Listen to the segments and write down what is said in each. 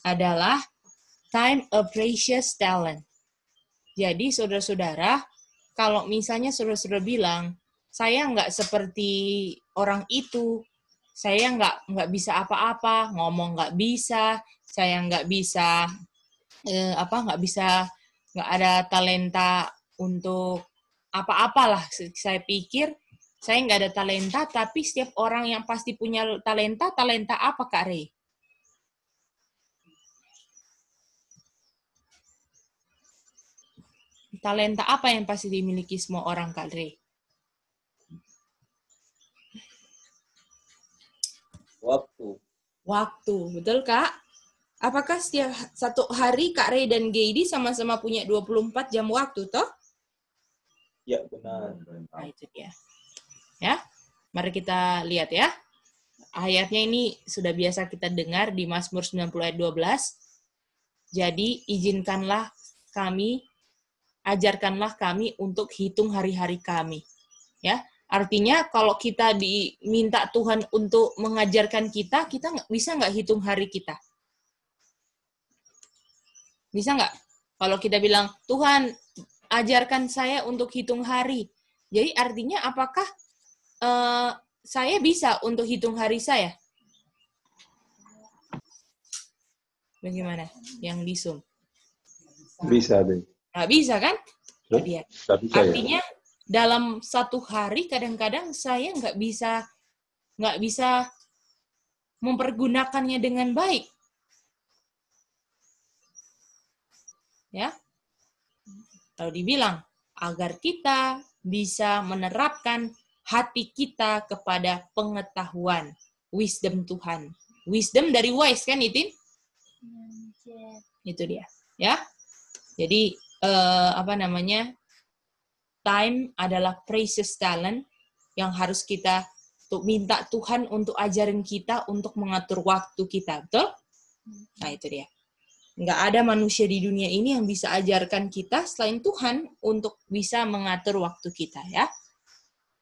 adalah time a precious talent. Jadi saudara-saudara, kalau misalnya saudara-saudara bilang, saya nggak seperti orang itu, saya nggak bisa apa-apa, ngomong nggak bisa, saya nggak bisa nggak ada talenta untuk apa-apalah. Saya pikir saya nggak ada talenta, tapi setiap orang yang pasti punya talenta apa Kak Rey? Talenta apa yang pasti dimiliki semua orang Kak Rey? Waktu, betul Kak? Apakah setiap satu hari Kak Rey dan Geidi sama-sama punya 24 jam waktu, toh? Ya, benar. Nah, itu dia. Ya, mari kita lihat ya. Ayatnya ini sudah biasa kita dengar di Mazmur 90 ayat 12. Jadi, ajarkanlah kami untuk hitung hari-hari kami. Ya, artinya kalau kita diminta Tuhan untuk mengajarkan kita nggak hitung hari kita? Bisa nggak? Kalau kita bilang, Tuhan, ajarkan saya untuk hitung hari. Jadi artinya apakah saya bisa untuk hitung hari saya? Bagaimana? Yang di Zoom? Bisa deh. Nggak bisa kan? Dia. Bisa, artinya dalam satu hari kadang-kadang saya nggak bisa mempergunakannya dengan baik. Ya, kalau dibilang agar kita bisa menerapkan hati kita kepada pengetahuan, wisdom Tuhan. Wisdom dari wise kan itu? Itu dia, ya. Jadi time adalah precious talent yang harus kita minta Tuhan untuk ajarin kita untuk mengatur waktu kita, betul? Nah itu dia. Nggak ada manusia di dunia ini yang bisa ajarkan kita selain Tuhan untuk bisa mengatur waktu kita, ya.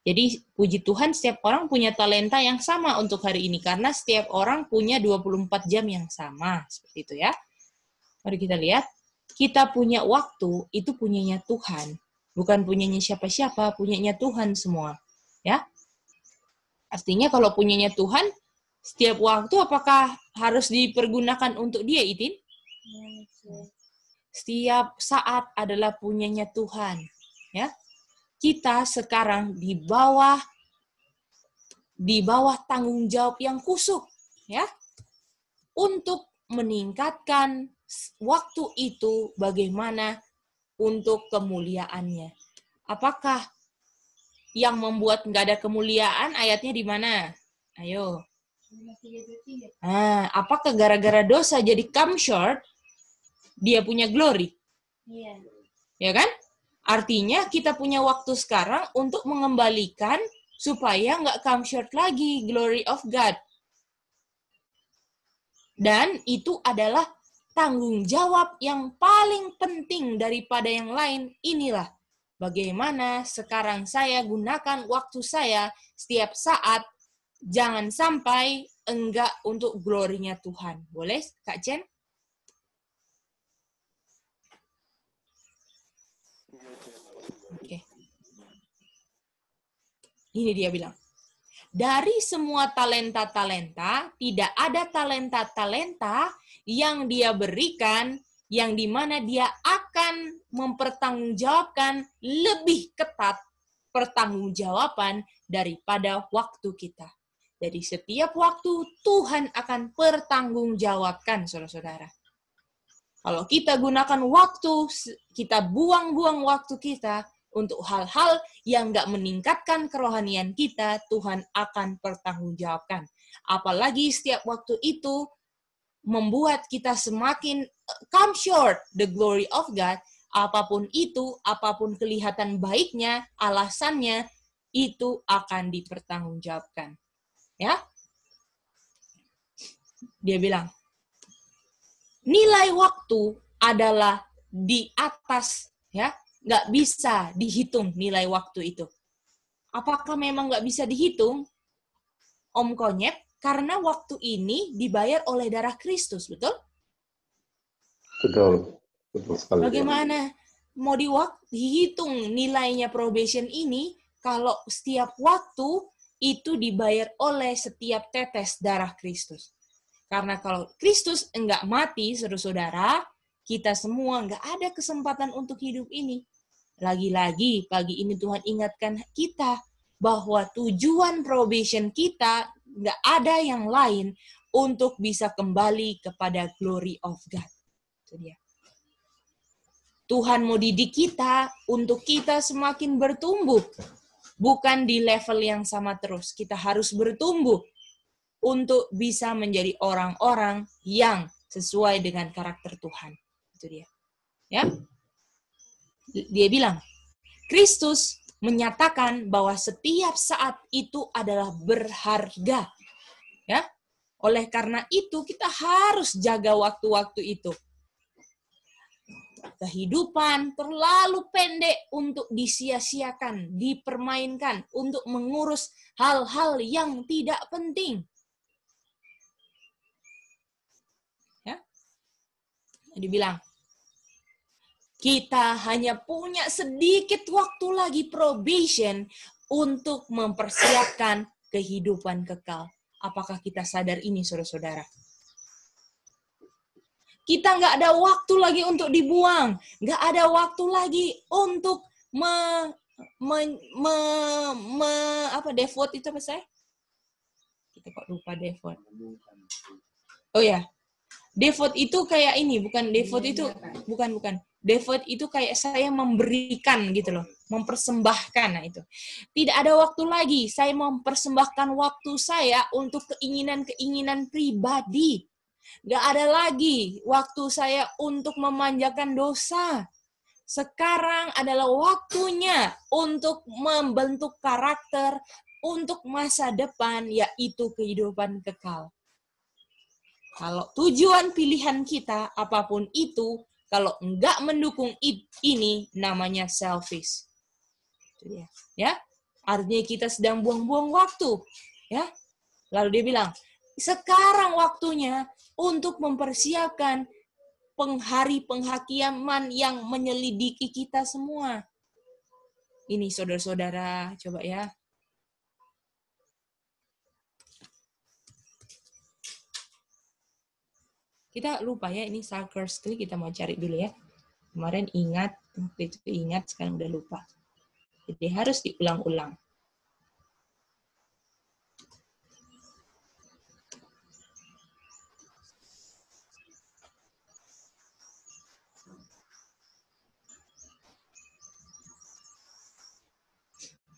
Jadi puji Tuhan setiap orang punya talenta yang sama untuk hari ini karena setiap orang punya 24 jam yang sama, seperti itu ya. Mari kita lihat, kita punya waktu itu punyanya Tuhan, bukan punyanya siapa-siapa, punyanya Tuhan semua, ya. Artinya kalau punyanya Tuhan, setiap waktu apakah harus dipergunakan untuk dia, Itin? Setiap saat adalah punyanya Tuhan, ya. Kita sekarang di bawah tanggung jawab yang kusuk, ya, untuk meningkatkan waktu itu bagaimana untuk kemuliaannya. Apakah yang membuat nggak ada kemuliaan ayatnya di mana? Ayo. Apakah gara-gara dosa jadi come short, dia punya glory? Iya. Ya kan? Artinya kita punya waktu sekarang untuk mengembalikan supaya nggak come short lagi glory of God. Dan itu adalah tanggung jawab yang paling penting daripada yang lain. Inilah bagaimana sekarang saya gunakan waktu saya setiap saat. Jangan sampai enggak untuk glory-nya Tuhan. Boleh, Kak Jen? Oke. Ini dia bilang. Dari semua talenta-talenta, tidak ada talenta-talenta yang dia berikan, yang dimana dia akan mempertanggungjawabkan lebih ketat pertanggungjawaban daripada waktu kita. Jadi setiap waktu Tuhan akan pertanggungjawabkan, saudara-saudara. Kalau kita gunakan waktu, kita buang-buang waktu kita untuk hal-hal yang nggak meningkatkan kerohanian kita, Tuhan akan pertanggungjawabkan. Apalagi setiap waktu itu membuat kita semakin come short the glory of God, apapun itu, apapun kelihatan baiknya, alasannya, itu akan dipertanggungjawabkan. Ya? Dia bilang, nilai waktu adalah di atas, ya, nggak bisa dihitung nilai waktu itu. Apakah memang nggak bisa dihitung, Om Konyet? Karena waktu ini dibayar oleh darah Kristus, betul? Betul. Betul sekali. Bagaimana mau dihitung nilainya probation ini kalau setiap waktu itu dibayar oleh setiap tetes darah Kristus. Karena kalau Kristus enggak mati, saudara-saudara, kita semua enggak ada kesempatan untuk hidup ini. Lagi-lagi pagi ini Tuhan ingatkan kita bahwa tujuan probation kita enggak ada yang lain untuk bisa kembali kepada glory of God. Itu dia. Tuhan mau didik kita untuk kita semakin bertumbuh. Bukan di level yang sama terus. Kita harus bertumbuh untuk bisa menjadi orang-orang yang sesuai dengan karakter Tuhan. Itu dia. Ya. Dia bilang, Kristus menyatakan bahwa setiap saat itu adalah berharga. Ya. Oleh karena itu kita harus jaga waktu-waktu itu. Kehidupan terlalu pendek untuk disia-siakan, dipermainkan, untuk mengurus hal-hal yang tidak penting. Ya. Dibilang, kita hanya punya sedikit waktu lagi probation untuk mempersiapkan kehidupan kekal. Apakah kita sadar ini, saudara-saudara? Kita nggak ada waktu lagi untuk dibuang. Nggak ada waktu lagi untuk devote itu apa saya? Kita kok lupa devote. Oh ya, devote itu kayak ini, bukan devote itu, bukan. Devote itu kayak saya memberikan gitu loh, mempersembahkan. Nah itu. Tidak ada waktu lagi, saya mempersembahkan waktu saya untuk keinginan-keinginan pribadi. Gak ada lagi waktu saya untuk memanjakan dosa. Sekarang adalah waktunya untuk membentuk karakter untuk masa depan, yaitu kehidupan kekal. Kalau tujuan pilihan kita, apapun itu, kalau enggak mendukung ini, namanya selfish. Itu dia. Ya, artinya kita sedang buang-buang waktu. Ya, lalu dia bilang, sekarang waktunya untuk mempersiapkan hari penghakiman yang menyelidiki kita semua. Ini saudara-saudara, coba ya. Kita lupa ya, ini sarcastically kita mau cari dulu ya. Kemarin ingat, waktu itu ingat, sekarang udah lupa. Jadi harus diulang-ulang.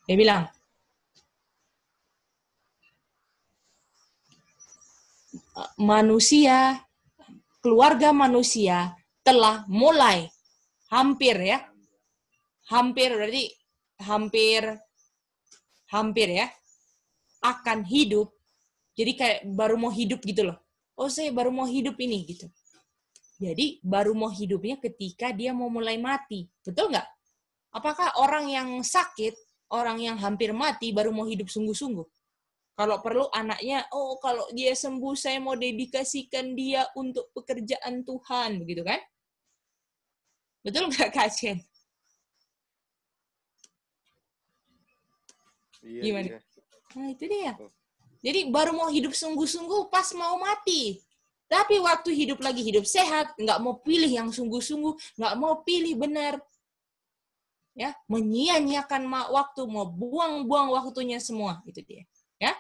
Dia bilang, keluarga manusia telah mulai hampir berarti hampir ya, akan hidup. Jadi kayak baru mau hidup gitu loh. Oh, saya baru mau hidup ini gitu. Jadi baru mau hidupnya ketika dia mau mulai mati. Betul nggak? Apakah orang yang sakit, orang yang hampir mati baru mau hidup sungguh-sungguh? Kalau perlu anaknya, oh kalau dia sembuh saya mau dedikasikan dia untuk pekerjaan Tuhan, begitu kan? Betul nggak Kak Chen? Gimana? Nah itu dia. Jadi baru mau hidup sungguh-sungguh pas mau mati. Tapi waktu hidup lagi hidup sehat, nggak mau pilih yang sungguh-sungguh, nggak mau pilih benar. Ya, menyia-nyiakan waktu, mau buang-buang waktunya semua, itu dia. Ya,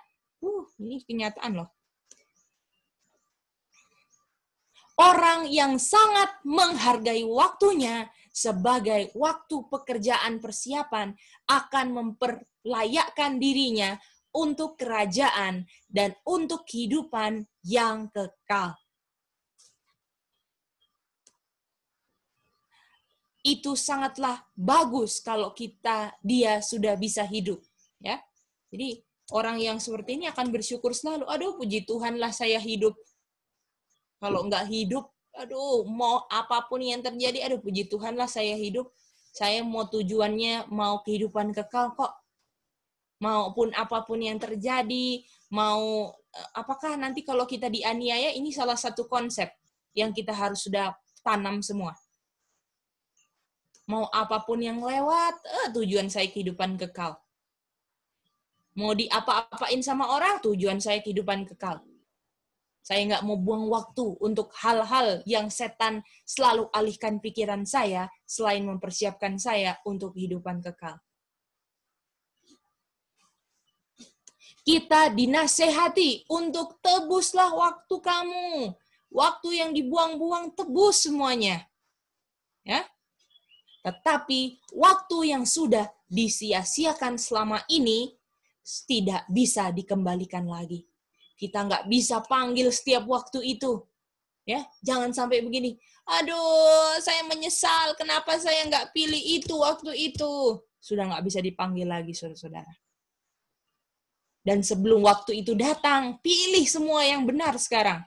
ini kenyataan loh. Orang yang sangat menghargai waktunya sebagai waktu pekerjaan persiapan akan memperlayakkan dirinya untuk kerajaan dan untuk kehidupan yang kekal. Itu sangatlah bagus kalau dia sudah bisa hidup, ya. Jadi orang yang seperti ini akan bersyukur selalu. Aduh, puji Tuhanlah saya hidup. Kalau enggak hidup, aduh, mau apapun yang terjadi, aduh, puji Tuhanlah saya hidup. Saya mau tujuannya mau kehidupan kekal kok. Maupun apapun yang terjadi, apakah nanti kalau kita dianiaya, ini salah satu konsep yang kita harus sudah tanam semua. Mau apapun yang lewat, tujuan saya kehidupan kekal. Mau diapa-apain sama orang, tujuan saya kehidupan kekal. Saya nggak mau buang waktu untuk hal-hal yang setan selalu alihkan pikiran saya, selain mempersiapkan saya untuk kehidupan kekal. Kita dinasehati untuk tebuslah waktu kamu. Waktu yang dibuang-buang, tebus semuanya. Ya. Tetapi waktu yang sudah disia-siakan selama ini tidak bisa dikembalikan lagi. Kita nggak bisa panggil setiap waktu itu. Ya, jangan sampai begini. Aduh, saya menyesal. Kenapa saya nggak pilih itu waktu itu? Sudah nggak bisa dipanggil lagi, saudara-saudara. Dan sebelum waktu itu datang, pilih semua yang benar sekarang.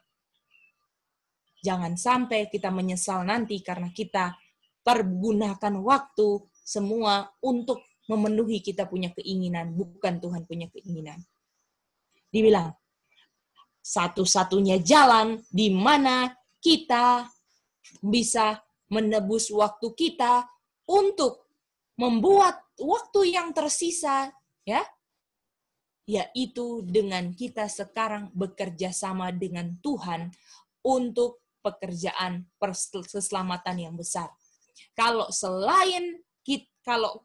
Jangan sampai kita menyesal nanti karena kita pergunakan waktu semua untuk memenuhi kita punya keinginan, bukan Tuhan punya keinginan. Dibilang, satu-satunya jalan di mana kita bisa menebus waktu kita untuk membuat waktu yang tersisa, ya, yaitu dengan kita sekarang bekerja sama dengan Tuhan untuk pekerjaan keselamatan yang besar. Kalau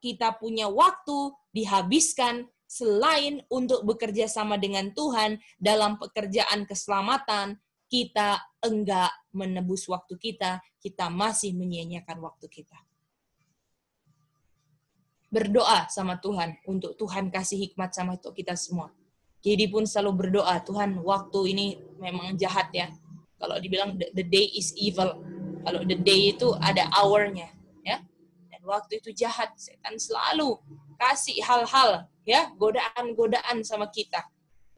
kita punya waktu dihabiskan selain untuk bekerja sama dengan Tuhan dalam pekerjaan keselamatan, kita enggak menebus waktu kita masih menyia-nyiakan waktu kita. Berdoa sama Tuhan untuk Tuhan kasih hikmat sama kita semua. Jadi pun selalu berdoa, Tuhan waktu ini memang jahat ya. Kalau dibilang the day is evil, kalau the day itu ada hour-nya, ya. Dan waktu itu jahat, setan selalu kasih hal-hal, ya, godaan-godaan sama kita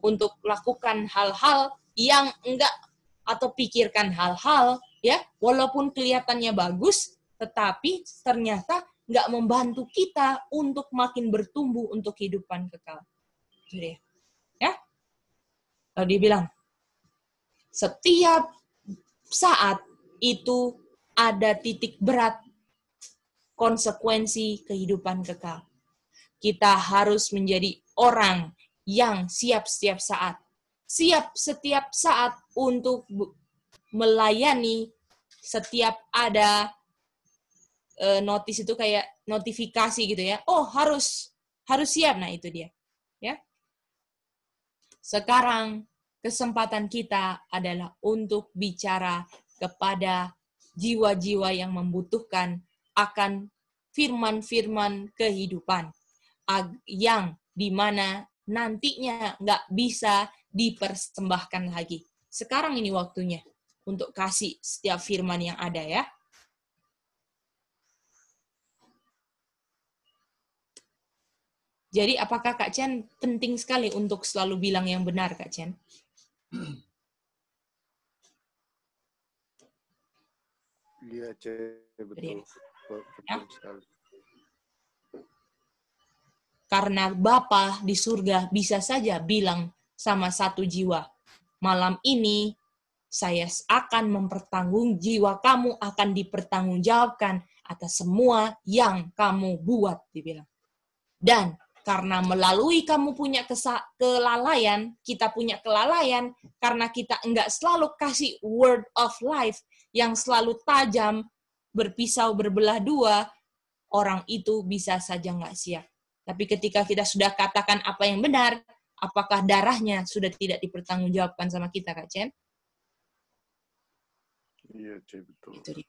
untuk lakukan hal-hal yang enggak, atau pikirkan hal-hal, ya, walaupun kelihatannya bagus, tetapi ternyata enggak membantu kita untuk makin bertumbuh untuk kehidupan kekal. Jadi, ya. Lalu dibilang, setiap saat itu ada titik berat konsekuensi kehidupan kekal. Kita harus menjadi orang yang siap setiap saat. Siap setiap saat untuk melayani setiap ada notis itu kayak notifikasi gitu ya. Oh, harus siap. Nah, itu dia. Ya. Sekarang kesempatan kita adalah untuk bicara kepada jiwa-jiwa yang membutuhkan akan firman-firman kehidupan yang dimana nantinya nggak bisa dipersembahkan lagi. Sekarang ini waktunya untuk kasih setiap firman yang ada ya. Jadi apakah Kak Chen penting sekali untuk selalu bilang yang benar, Kak Chen? Iya, betul. Ya. Sekali. Karena Bapa di surga bisa saja bilang sama satu jiwa, malam ini saya akan jiwa kamu akan dipertanggungjawabkan atas semua yang kamu buat, dibilang. Dan karena melalui kamu punya kelalaian, kita punya kelalaian, karena kita enggak selalu kasih word of life yang selalu tajam, berpisau berbelah dua, orang itu bisa saja enggak siap. Tapi ketika kita sudah katakan apa yang benar, apakah darahnya sudah tidak dipertanggungjawabkan sama kita, Kak Chen? Iya, betul. Itu dia.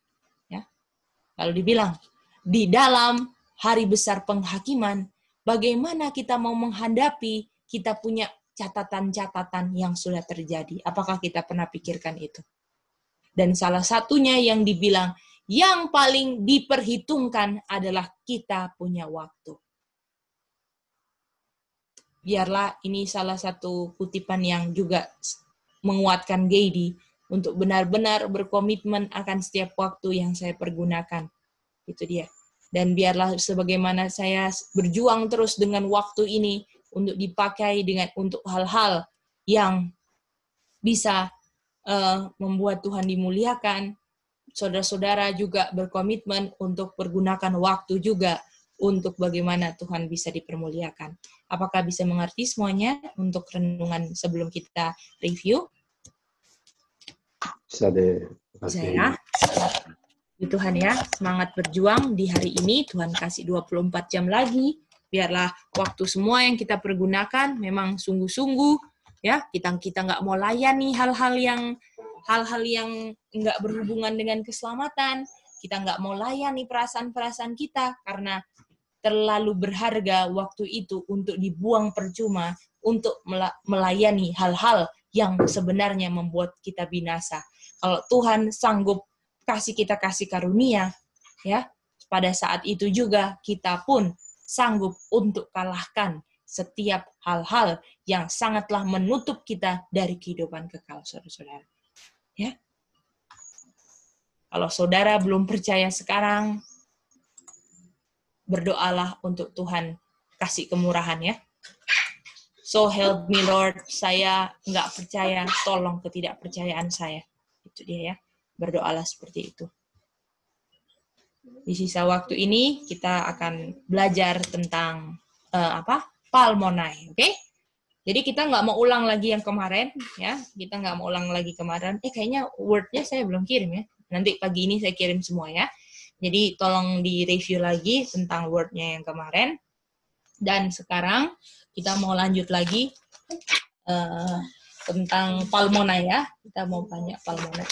Ya. Lalu dibilang, di dalam hari besar penghakiman, bagaimana kita mau menghadapi, kita punya catatan-catatan yang sudah terjadi. Apakah kita pernah pikirkan itu? Dan salah satunya yang dibilang, yang paling diperhitungkan adalah kita punya waktu. Biarlah ini salah satu kutipan yang juga menguatkan Gady untuk benar-benar berkomitmen akan setiap waktu yang saya pergunakan. Itu dia. Dan biarlah sebagaimana saya berjuang terus dengan waktu ini untuk dipakai untuk hal-hal yang bisa membuat Tuhan dimuliakan, saudara-saudara juga berkomitmen untuk pergunakan waktu juga untuk bagaimana Tuhan bisa dipermuliakan. Apakah bisa mengerti semuanya untuk renungan sebelum kita review? Bisa deh. Bisa ya. Di Tuhan ya, semangat berjuang di hari ini. Tuhan kasih 24 jam lagi. Biarlah waktu semua yang kita pergunakan memang sungguh-sungguh ya. Kita nggak mau layani hal-hal yang nggak berhubungan dengan keselamatan. Kita nggak mau layani perasaan-perasaan kita karena terlalu berharga waktu itu untuk dibuang percuma untuk melayani hal-hal yang sebenarnya membuat kita binasa. Kalau Tuhan sanggup kasih kita kasih karunia, ya, pada saat itu juga kita pun sanggup untuk kalahkan setiap hal-hal yang sangatlah menutup kita dari kehidupan kekal, saudara-saudara. Ya. Kalau saudara belum percaya sekarang, berdoalah untuk Tuhan kasih kemurahan ya. So help me Lord, saya nggak percaya, tolong ketidakpercayaan saya. Itu dia ya. Berdoalah seperti itu. Di sisa waktu ini kita akan belajar tentang Palmonai, oke? Jadi kita nggak mau ulang lagi yang kemarin, ya. Kita nggak mau ulang lagi kemarin. Kayaknya word-nya saya belum kirim ya. Nanti pagi ini saya kirim semua ya. Jadi tolong di-review lagi tentang word-nya yang kemarin. Dan sekarang kita mau lanjut lagi tentang Palmonai ya. Kita mau tanya Palmonai.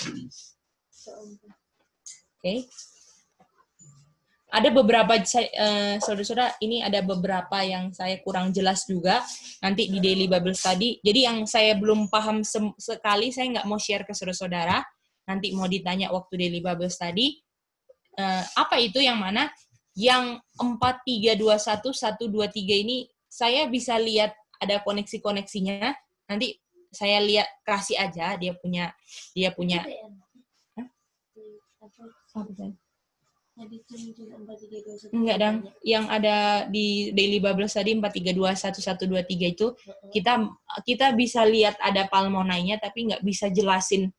Oke. Ada beberapa, saudara-saudara, ini ada beberapa yang saya kurang jelas juga, nanti di Daily Bible Study. Jadi yang saya belum paham sekali, saya nggak mau share ke saudara-saudara, nanti mau ditanya waktu Daily Bible Study. Apa itu yang mana? Yang 4, 3, 2, 1, 1, 2, 3 ini, saya bisa lihat ada koneksi-koneksinya, nanti saya lihat, kasih aja, dia punya enggak dong, yang ada di Daily Bible Study 432 1123 itu kita bisa lihat ada Palmonainya tapi nggak bisa jelasin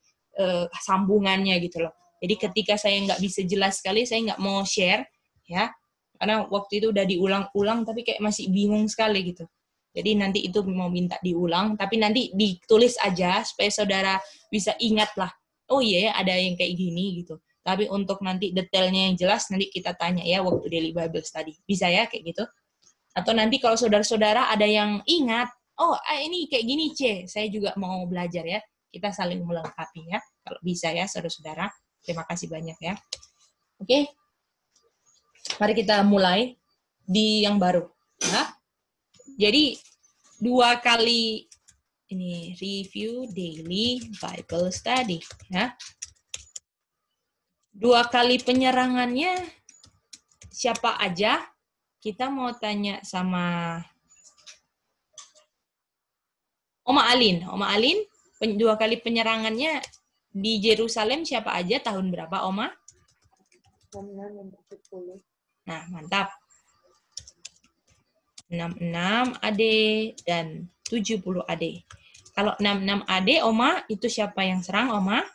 sambungannya gitu loh. Jadi ketika saya nggak bisa jelas sekali, saya nggak mau share ya, karena waktu itu udah diulang-ulang tapi kayak masih bingung sekali gitu. Jadi nanti itu mau minta diulang, tapi nanti ditulis aja supaya saudara bisa ingat lah. Oh iya ya, ada yang kayak gini gitu. Tapi untuk nanti detailnya yang jelas, nanti kita tanya ya waktu Daily Bible Study. Bisa ya kayak gitu? Atau nanti kalau saudara-saudara ada yang ingat, oh ini kayak gini C, saya juga mau belajar ya. Kita saling melengkapi ya. Kalau bisa ya saudara-saudara. Terima kasih banyak ya. Oke. Mari kita mulai di yang baru. Ya. Jadi 2 kali ini review Daily Bible Study ya. 2 kali penyerangannya siapa aja? Kita mau tanya sama Oma Alin. Oma Alin, 2 kali penyerangannya di Yerusalem siapa aja? Tahun berapa, Oma? 66 dan 70. Nah, mantap. 66 AD dan 70 AD. Kalau 66 AD, Oma, itu siapa yang serang, Oma?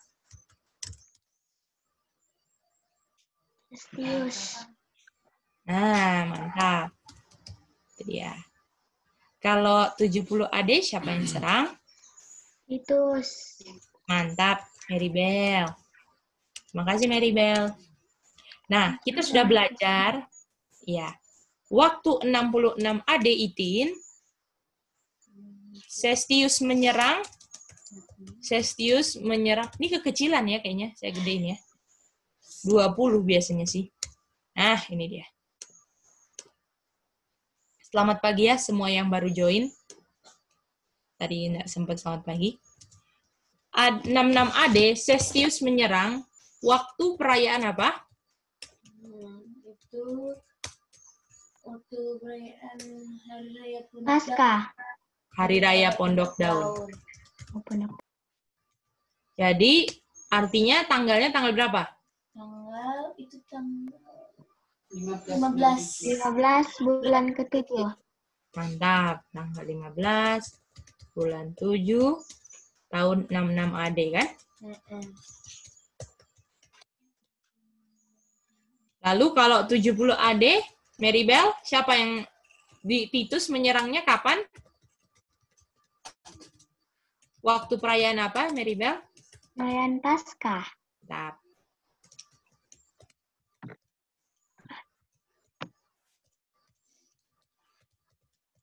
Sestius. Nah, mantap. Itu dia. Kalau 70 AD, siapa yang serang? Titus. Mantap, Maribel. Terima kasih, Maribel. Nah, kita sudah belajar, ya, waktu 66 AD Itin, Sestius menyerang, ini kekecilan ya kayaknya, saya gedein ya. 20 biasanya sih. Nah, ini dia. Selamat pagi ya semua yang baru join. Tadi nggak sempat selamat pagi. 66 AD, Sestius menyerang. Waktu perayaan apa? Itu waktu perayaan Hari Raya Pondok Paskah. Hari Raya Pondok Daun. Jadi, artinya tanggalnya tanggal berapa? Tanggal itu tanggal 15 bulan ke-7. Mantap, tanggal 15 bulan 7 tahun 66 AD kan? Lalu kalau 70 AD, Maribel, siapa yang di Titus menyerangnya kapan? Waktu perayaan apa, Maribel? Perayaan Paskah. Nah,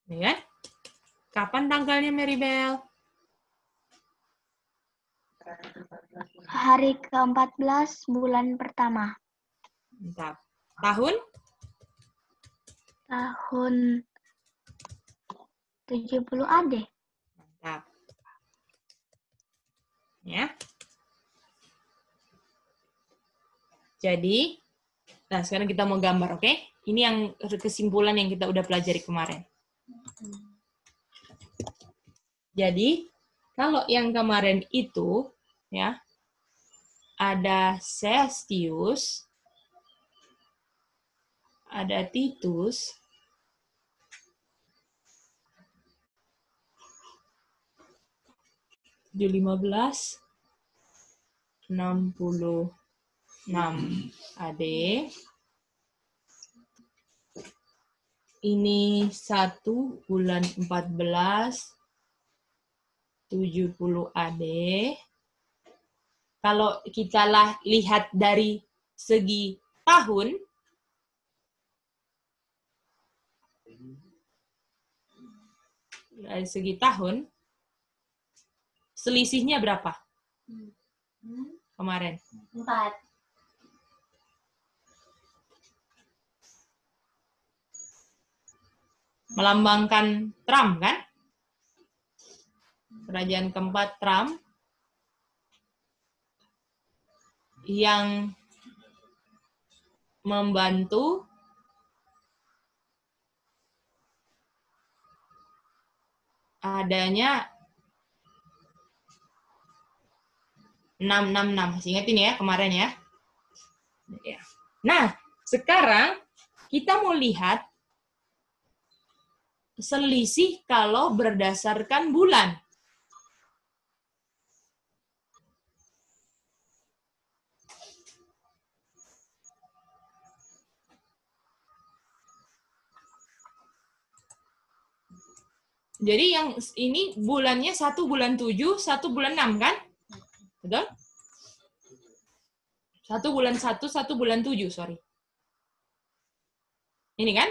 ini kan? Kapan tanggalnya, Maribel? Hari ke-14 bulan pertama. Mantap. Tahun? Tahun 70 AD. Mantap. Ya. Jadi, nah sekarang kita mau gambar, oke? Ini yang kesimpulan yang kita udah pelajari kemarin. Jadi, kalau yang kemarin itu, ya, ada Celsius, ada Titus, di 15, 66 AD. Ini 1 bulan 14, 70 AD. Kalau kita lihat dari segi tahun, selisihnya berapa? Kemarin. 4. Melambangkan Trump, kan? Kerajaan keempat Trump yang membantu adanya 666. Ingat ini ya, kemarin ya. Nah, sekarang kita mau lihat selisih kalau berdasarkan bulan. Jadi yang ini bulannya 1 bulan 7, 1 bulan 6, kan? Betul? 1 bulan 1, 1 bulan 7, sorry. Ini kan?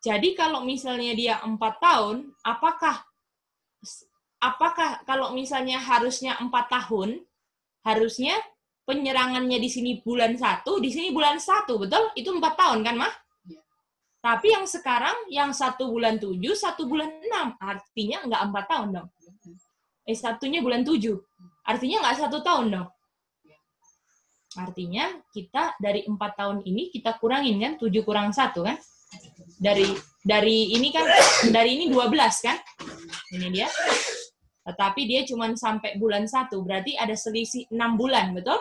Jadi kalau misalnya dia 4 tahun, apakah kalau misalnya harusnya 4 tahun, harusnya penyerangannya di sini bulan 1, di sini bulan 1, betul? Itu 4 tahun kan, Mah? Ya. Tapi yang sekarang, yang 1 bulan 7, 1 bulan 6. Artinya nggak 4 tahun dong. Satunya bulan 7. Artinya nggak 1 tahun dong. Artinya kita dari 4 tahun ini kita kurangin kan, 7 kurang 1 kan? Dari ini kan, dari ini 12 kan? Ini dia. Tetapi dia cuma sampai bulan 1, berarti ada selisih 6 bulan, betul?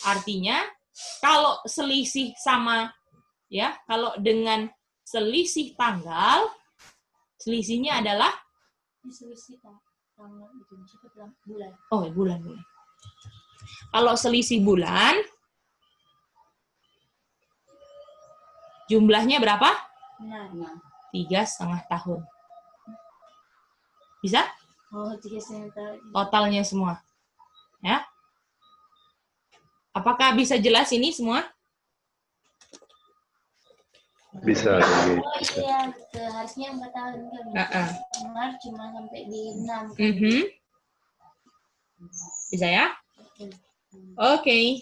Artinya, kalau selisih sama, ya, kalau dengan selisih tanggal, selisihnya adalah? Selisih tanggal itu, bulan. Oh, bulan. Kalau selisih bulan, jumlahnya berapa? 3,5 tahun. Bisa? Oh, 3,5 tahun. Totalnya semua. Ya. Apakah bisa jelas ini semua? Bisa. Oh iya, harusnya 4 tahun kan. Kemarin cuma sampai di 6 kan. Bisa ya? Oke.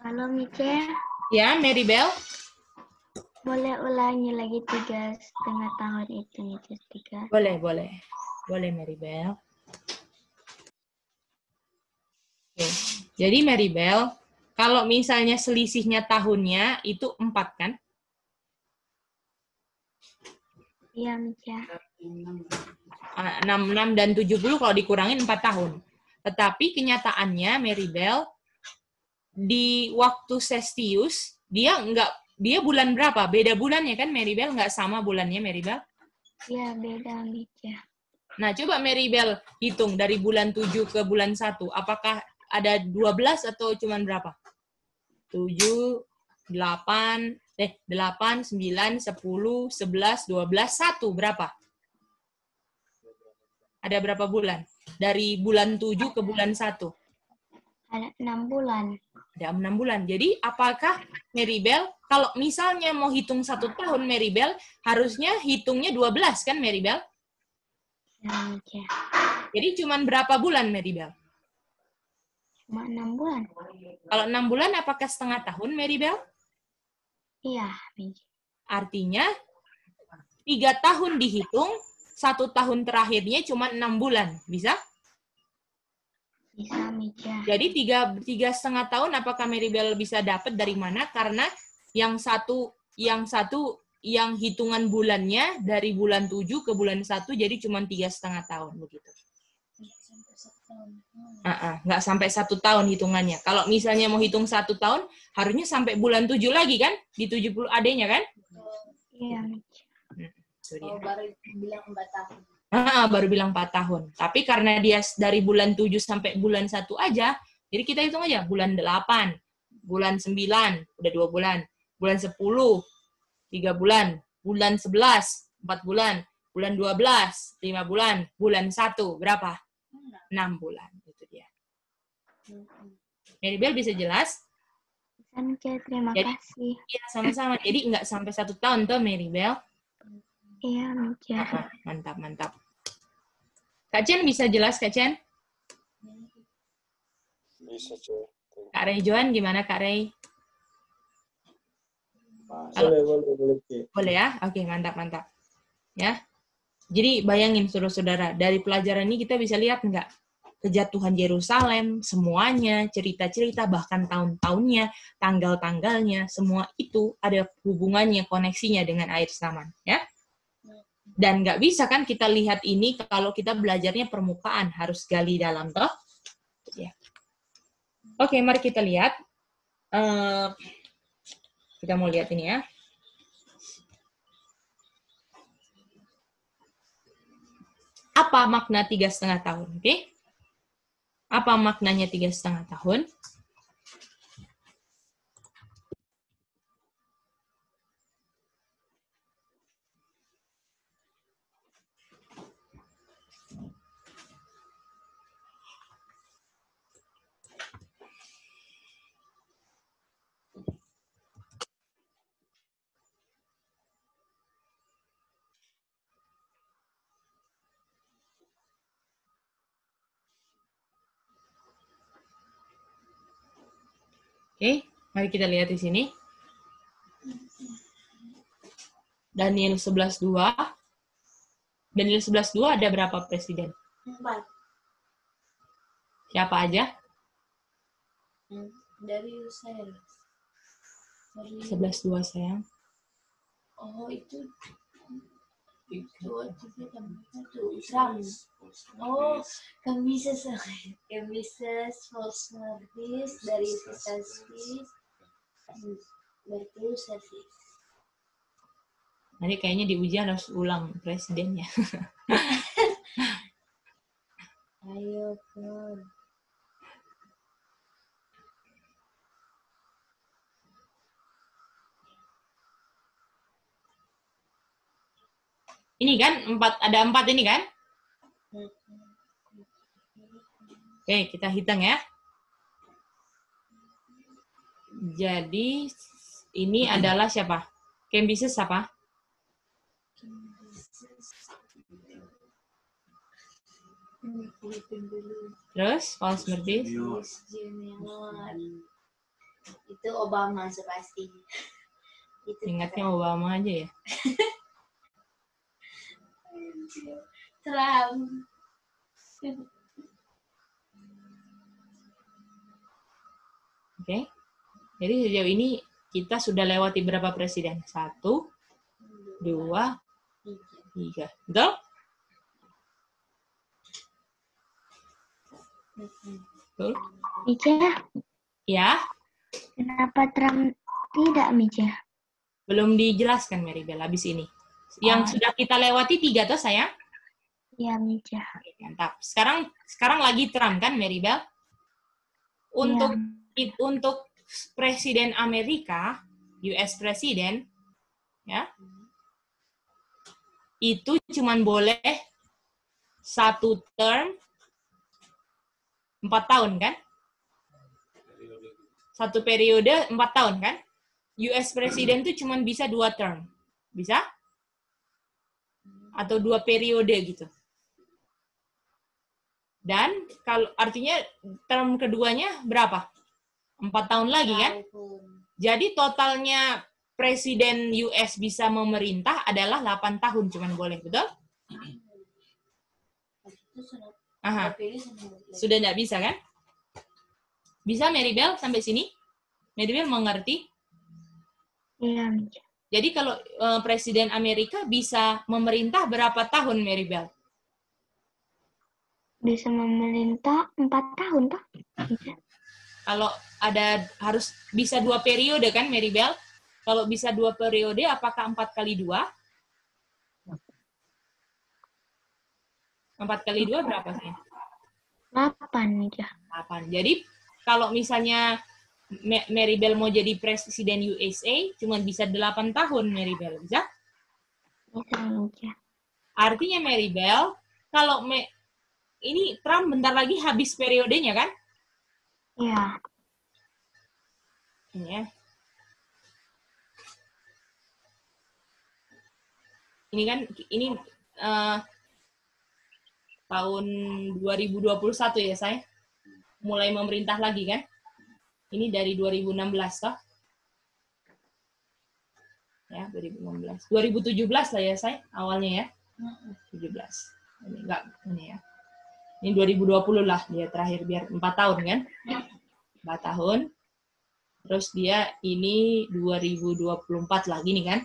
Halo, Mice. Ya, Maribel. Boleh ulangi lagi 3,5 tahun itu, Mice, 3. Boleh. Boleh, Maribel. Oke. Jadi, Maribel, kalau misalnya selisihnya tahunnya itu 4, kan? Iya, Mice. 66 dan 70 kalau dikurangin 4 tahun. Tetapi kenyataannya, Maribel, di waktu Celsius, dia bulan berapa? Beda bulannya kan, Maribel? Nggak sama bulannya, Maribel? Iya, beda, Mice. Nah, coba Maribel hitung dari bulan 7 ke bulan 1. Apakah ada 12 atau cuma berapa? 7, 8, 9, 10, 11, 12, 1. Berapa? Ada berapa bulan? Dari bulan 7 ke bulan 1. Ada 6 bulan. Ada 6 bulan. Jadi, apakah Maribel, kalau misalnya mau hitung 1 tahun, Maribel, harusnya hitungnya 12, kan, Maribel? Ya, Mica. Jadi, cuman berapa bulan, Maribel? Cuma 6 bulan. Kalau 6 bulan, apakah setengah tahun, Maribel? Iya, Mica. Artinya, 3 tahun dihitung, 1 tahun terakhirnya cuma 6 bulan. Bisa? Bisa, Mica. Jadi 3,5 tahun apakah Maribel bisa dapat dari mana? Karena yang satu yang hitungan bulannya dari bulan 7 ke bulan 1 jadi cuma 3,5 tahun begitu. Nggak sampai 1 tahun hitungannya. Kalau misalnya mau hitung 1 tahun, harusnya sampai bulan 7 lagi kan? Di 70 adanya kan? Iya, Mica. Itu dia. Baru bilang 4 tahun. Baru bilang 4 tahun. Tapi karena dia dari bulan 7 sampai bulan 1 aja, jadi kita hitung aja. Bulan 8, bulan 9, udah 2 bulan. Bulan 10, 3 bulan. Bulan 11, 4 bulan. Bulan 12, 5 bulan. Bulan 1, berapa? 6 bulan. Itu dia. Maribel bisa jelas? Bisa, Mica. Terima kasih. Iya, sama-sama. Jadi nggak sampai 1 tahun tuh, Maribel. Iya, Mica. Mantap, mantap. Kak Chen bisa jelas, Kak Chen? Bisa, Cek. Kak Ray Joan, gimana Kak Ray? Boleh, Cek. Boleh ya? Oke, mantap, mantap. Ya. Jadi bayangin, saudara-saudara, dari pelajaran ini kita bisa lihat nggak? Kejatuhan Yerusalem, semuanya, cerita-cerita, bahkan tahun-tahunnya, tanggal-tanggalnya, semua itu ada hubungannya, koneksinya dengan air zaman. Ya. Dan nggak bisa kan kita lihat ini kalau kita belajarnya permukaan, harus gali dalam, toh? Ya. Oke, mari kita lihat. Kita mau lihat ini ya. Apa makna 3,5 tahun? Oke? Apa maknanya 3,5 tahun? Oke, mari kita lihat di sini. Daniel 11:2. Daniel 11:2 ada berapa presiden? 4. Siapa aja? Dari saya. 11:2 sayang. Oh, itu Trump. Oh, Cambises, Fosnardis, dari Sasis, Bertus Sasis. Nanti kayaknya di ujian harus ulang presidennya. Ayo, Pur. Ini kan, ada 4 ini kan? Oke, kita hitung ya. Jadi, ini adalah siapa? Cambyses siapa? Terus, Fosnardis? Itu Obama sepasti. Itu Ingatnya Obama aja ya. Trump. Oke. Jadi sejauh ini kita sudah lewati berapa presiden? 1, 2, 3. Betul? Betul? Mica, Ya. kenapa Trump tidak, Mica? Belum dijelaskan, Maribel, habis ini. Yang sudah kita lewati 3 tuh, sayang? Iya, Mica. Oke, mantap. Sekarang lagi Trump kan, Maribel? Untuk Presiden Amerika, US Presiden, ya, itu cuman boleh 1 term 4 tahun kan? 1 periode 4 tahun kan? US Presiden itu cuman bisa 2 term. Bisa? Atau 2 periode gitu. Dan kalau artinya term keduanya berapa? 4 tahun lagi kan? Jadi totalnya Presiden US bisa memerintah adalah 8 tahun cuman boleh, betul? Aha. Sudah nggak bisa kan? Bisa Maribel sampai sini? Maribel mengerti? Iya. Jadi kalau Presiden Amerika bisa memerintah berapa tahun Maribel? Bisa memerintah 4 tahun toh? Bisa. Kalau ada harus bisa 2 periode kan Maribel? Kalau bisa 2 periode, apakah 4 kali 2? 4 kali 2 berapa sih? 8 aja. 8. Jadi, kalau misalnya Maribel mau jadi Presiden USA, cuma bisa 8 tahun Maribel. Bisa? Bisa aja. Artinya Maribel, kalau ini Trump bentar lagi habis periodenya kan? Iya. Ini ya. Ini kan, ini tahun 2021 ya, saya mulai memerintah lagi kan? Ini dari 2016 toh? Ya, 2016. 2017 lah ya, saya awalnya ya. 17. Ini enggak ini ya. Ini 2020 lah dia terakhir biar 4 tahun kan? 4 tahun. Terus dia ini 2024 lagi nih kan?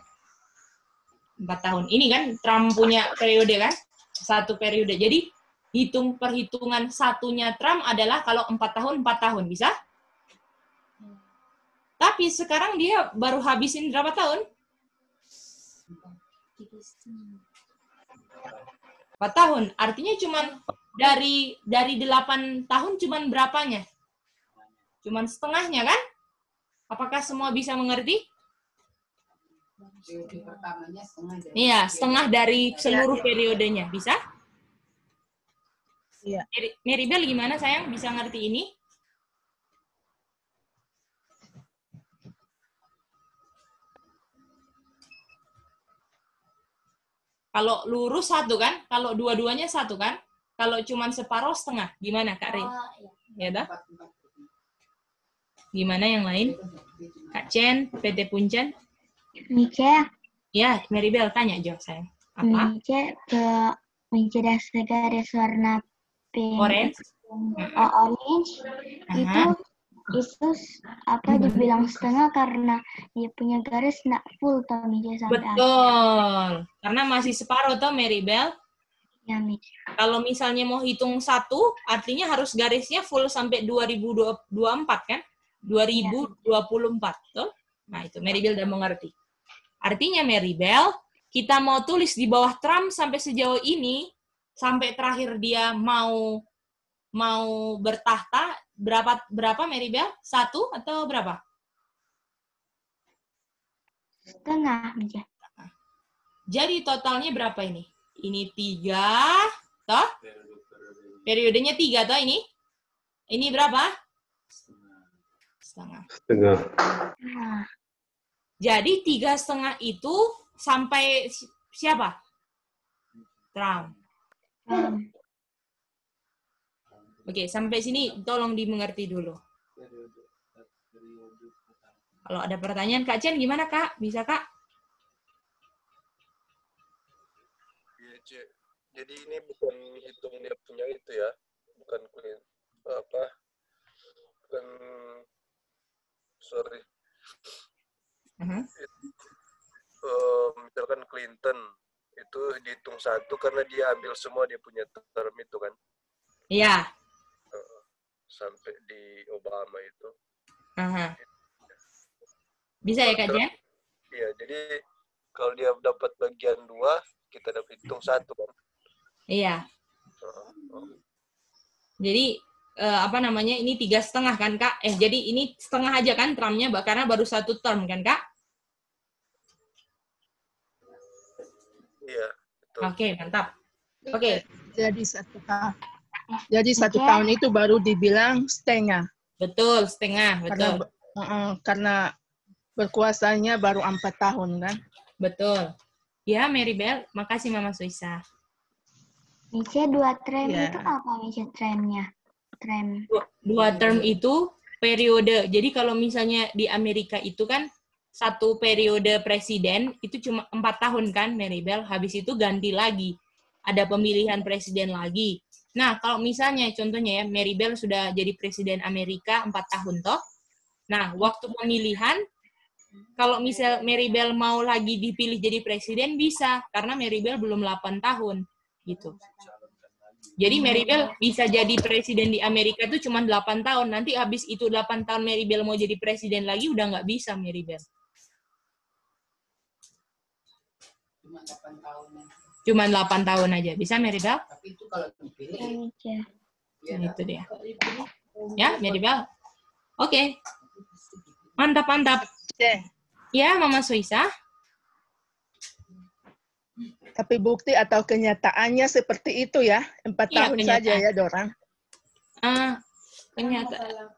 4 tahun. Ini kan Trump punya periode kan? 1 periode. Jadi perhitungan satunya Trump adalah kalau 4 tahun, 4 tahun. Bisa? Tapi sekarang dia baru habisin berapa tahun? 4 tahun. Artinya cuman dari 8 tahun cuman berapanya? Cuman setengahnya kan? Apakah semua bisa mengerti? Periode pertamanya setengah. Iya, setengah dari seluruh periodenya. Bisa? Iya. Maribel gimana sayang? Bisa ngerti ini? Kalau lurus 1 kan? Kalau dua-duanya 1 kan? Kalau cuman separuh setengah. Gimana Kak Rin? Ya dah? Gimana yang lain? Kak Chen, PT Puncan? Mice, Ya, Maribel tanya Jo sayang. Apa? Mice ke mencegah garis warna pink. Orange? Orange itu apa dibilang setengah karena dia punya garis nggak full toh Mice sampai akhir. Betul. Karena masih separuh toh Maribel. Ya, Mice. Kalau misalnya mau hitung 1, artinya harus garisnya full sampai 2024 kan? 2024, tuh. Nah, itu Maribel udah mengerti. Artinya Maribel, kita mau tulis di bawah Trump sampai sejauh ini, sampai terakhir dia mau bertahta, berapa Maribel? 1 atau berapa? Setengah Mice. Jadi totalnya berapa ini? Ini 3, toh? Periodenya 3, toh ini? Ini berapa? Setengah. Nah, Jadi 3,5 itu sampai siapa? Trump. Oke, sampai sini tolong dimengerti dulu. Kalau ada pertanyaan, Kak Chen gimana Kak? Bisa Kak? Iya, Cik. Jadi ini bukan hitung dia punya itu ya. Bukan apa? Bukan sorry. Misalkan Clinton itu dihitung 1 karena dia ambil semua dia punya term itu kan. Iya. Sampai di Obama itu. Bisa ya Kak Chen? Iya, jadi kalau dia dapat bagian 2, kita dapat hitung 1 kan. Iya. Jadi ini 3,5 kan Kak? Jadi ini setengah aja kan termnya, karena baru 1 term kan Kak? Iya, betul. Oke, mantap. Oke. Jadi 1 tahun itu baru dibilang setengah. Betul, setengah, betul. Karena berkuasanya baru 4 tahun kan? Betul. Ya, Maribel, makasih Mama Suisa. Misalnya 2 term itu apa misalnya termnya? Dua term itu periode. Jadi kalau misalnya di Amerika itu kan 1 periode presiden itu cuma 4 tahun kan, Maribel. Habis itu ganti lagi. Ada pemilihan presiden lagi. Nah, kalau misalnya contohnya ya, Maribel sudah jadi presiden Amerika 4 tahun toh. Nah, waktu pemilihan, kalau misal Maribel mau lagi dipilih jadi presiden bisa, karena Maribel belum 8 tahun gitu. Jadi Maribel bisa jadi presiden di Amerika itu cuma 8 tahun. Nanti habis itu 8 tahun Maribel mau jadi presiden lagi, udah nggak bisa Maribel. Cuma 8 tahun aja. Bisa Maribel? Tapi itu kalau dipilih. Itu dia. Ya, Maribel? Oke. Mantap. Ya, Mama Suisa. Tapi bukti atau kenyataannya seperti itu ya, 4 tahun saja ya, Dorang.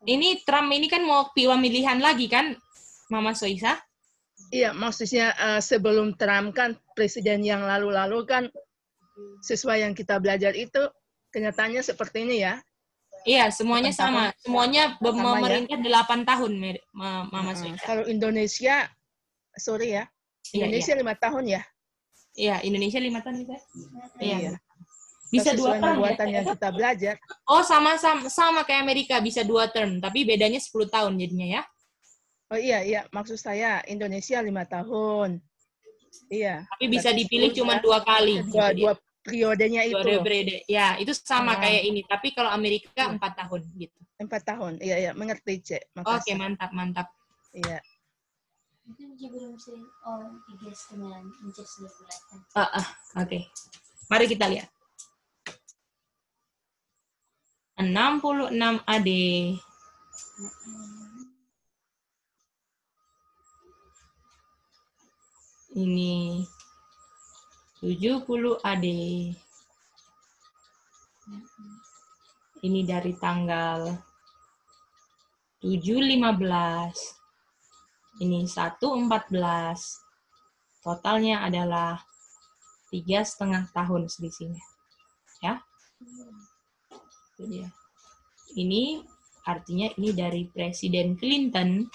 Ini Trump ini kan mau pemilihan lagi kan, Mama Suisa? Iya, maksudnya sebelum Trump kan presiden yang lalu-lalu kan sesuai yang kita belajar itu kenyataannya seperti ini ya. Iya, semuanya sama. Semuanya memerintah 8 tahun, Mama Suisa. Kalau Indonesia, sorry ya, Indonesia 5 tahun ya. Iya, Indonesia 5 tahun bisa. Iya. Bisa 2 term ya. Yang kita belajar. Oh, sama kayak Amerika, bisa 2 term, tapi bedanya 10 tahun jadinya ya. Oh iya, maksud saya Indonesia 5 tahun. Iya. Tapi bisa dipilih cuma 2 kali. Dua periodenya itu. 2 periode. Ya, itu sama kayak ini, tapi kalau Amerika 4 tahun gitu. 4 tahun. Iya, mengerti, Cek. Oke, Makasih. mantap. Iya. Itu belum 3,5 inci bulan. Oke. Mari kita lihat. 66 AD. Ini 70 AD. Ini dari tanggal 7.15. Ini 1.14. Totalnya adalah 3,5 tahun selisihnya. Ya. Itu dia. Ini artinya ini dari Presiden Clinton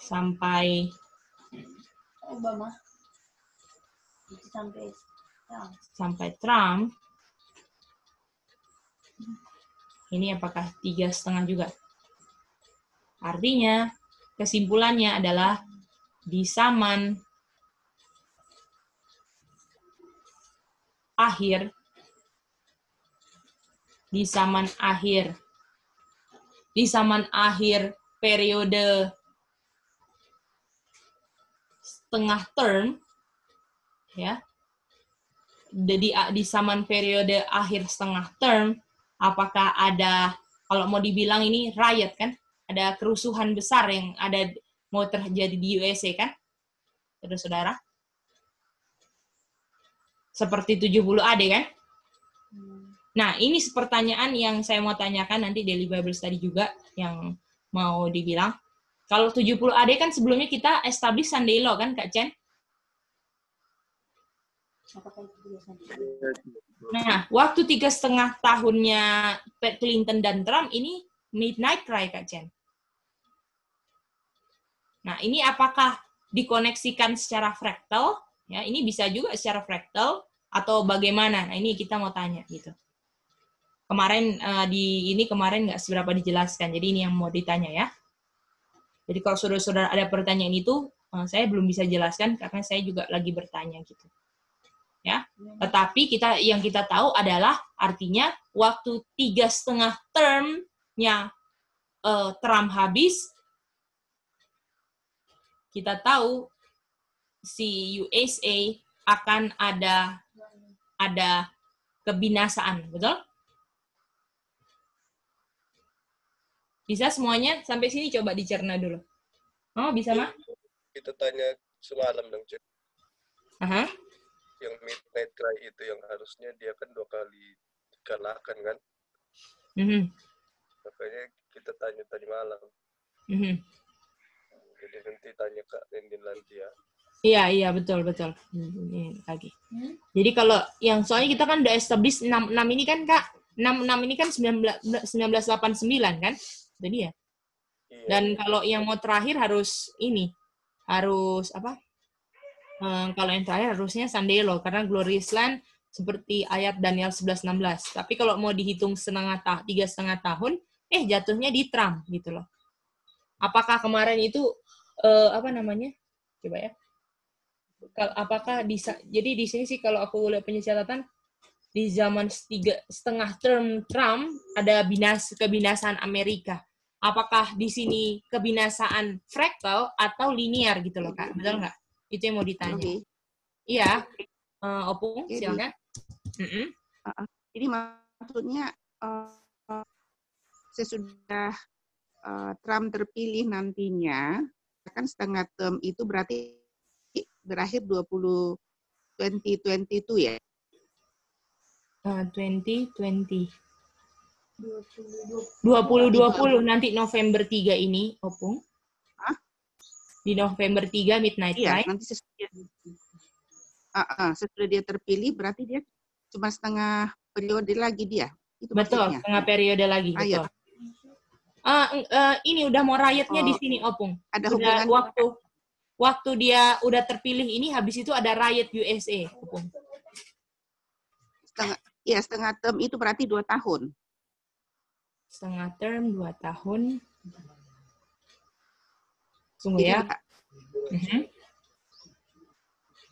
sampai Obama. Sampai Trump. Ini apakah 3,5 juga? Artinya, kesimpulannya adalah di zaman akhir periode setengah term, ya, di zaman periode akhir setengah term, apakah ada, kalau mau dibilang ini riot kan, ada kerusuhan besar yang ada mau terjadi di USA kan, saudara-saudara? Seperti 70 AD kan? Nah, ini pertanyaan yang saya mau tanyakan nanti Daily Bible Study juga yang mau dibilang. Kalau 70 AD kan sebelumnya kita establish Sunday Law kan, Kak Chen? Nah, waktu 3,5 tahunnya Clinton dan Trump ini Midnight Cry, Kak Chen. Nah, ini apakah dikoneksikan secara fraktal? Ya, ini bisa juga secara fraktal atau bagaimana? Nah, ini kita mau tanya gitu. Kemarin kemarin nggak seberapa dijelaskan, jadi ini yang mau ditanya ya. Jadi kalau saudara-saudara ada pertanyaan itu, saya belum bisa jelaskan karena saya juga lagi bertanya gitu. Ya, tetapi yang kita tahu adalah artinya waktu 3,5 termnya Trump habis, kita tahu si USA akan ada kebinasaan, betul? Bisa semuanya? Sampai sini coba dicerna dulu. Oh, bisa, Mah? Kita tanya semalam dong, Cek. Aha. Yang midnight cry itu yang harusnya dia kan 2 kali dikalahkan kan? Makanya kita tanya tadi malam. Jadi nanti tanya Kak Rendin nanti ya. Iya, betul. Ini lagi. Jadi kalau yang soalnya kita kan udah establish 66 ini kan, Kak. 66 ini kan 1989 kan? Jadi ya. Dan kalau yang mau terakhir harus apa? Kalau yang terakhir harusnya Sandelo karena Glorious Land seperti ayat Daniel 11:16. Tapi kalau mau dihitung 3,5 tahun, jatuhnya di Trump gitu loh. Apakah kemarin itu apa namanya? Coba ya. Apakah jadi di sini sih kalau aku lihat pencatatan di zaman 3,5 term Trump ada kebinasaan Amerika. Apakah di sini kebinasaan fraktal atau linear gitu loh, Kak? Betul nggak? Itu yang mau ditanya. Iya. Opung, silakan. Jadi maksudnya sesudah Trump terpilih nantinya, kan setengah term itu berarti berakhir 2022 ya? 2020. 2020 nanti November 3 ini, Opung. Di November 3 Midnight Cry. Nanti sesudah dia terpilih berarti dia cuma setengah periode lagi dia. Itu betul, maksudnya. Setengah periode lagi, betul. Ini udah mau riotnya di sini, Opung. Ada hubungan waktu dia udah terpilih ini, habis itu ada riot USA, Opung. Setengah term itu berarti 2 tahun. Setengah term 2 tahun. Tunggu ya.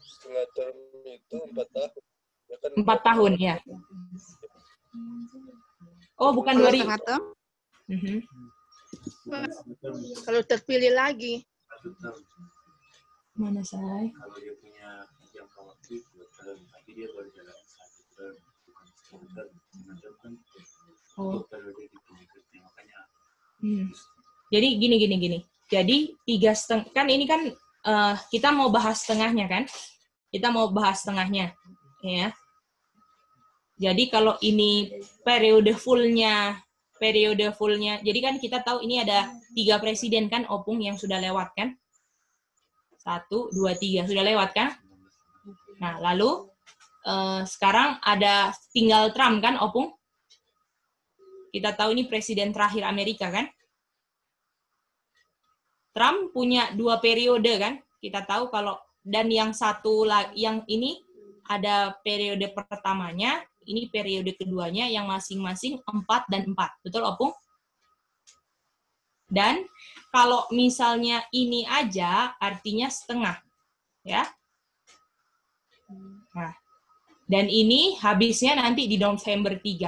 Setengah term itu 4 tahun. Ya kan 4 tahun, ya. Oh, bukan 2000. Setengah term? Kalau terpilih lagi. Mana saya? Kalau dia punya jangka waktu 2 tahun, tapi dia baru jalan 1 tahun, bukan setengah tahun. Setengah tahun kan periode ditunjukkan, makanya. Jadi gini. Jadi 3,5 kan ini kan kita mau bahas setengahnya kan? Kita mau bahas setengahnya, ya. Jadi kalau ini periode fullnya, jadi kan kita tahu ini ada 3 presiden kan, Opung, yang sudah lewat kan? 1, 2, 3 sudah lewat kan? Nah, lalu sekarang ada tinggal Trump kan, Opung? Kita tahu ini presiden terakhir Amerika kan? Trump punya 2 periode kan? Kita tahu kalau dan yang ini ada periode pertamanya, ini periode keduanya yang masing-masing 4 dan 4. Betul, Opung? Dan kalau misalnya ini aja artinya setengah. Ya. Nah, dan ini habisnya nanti di November 3.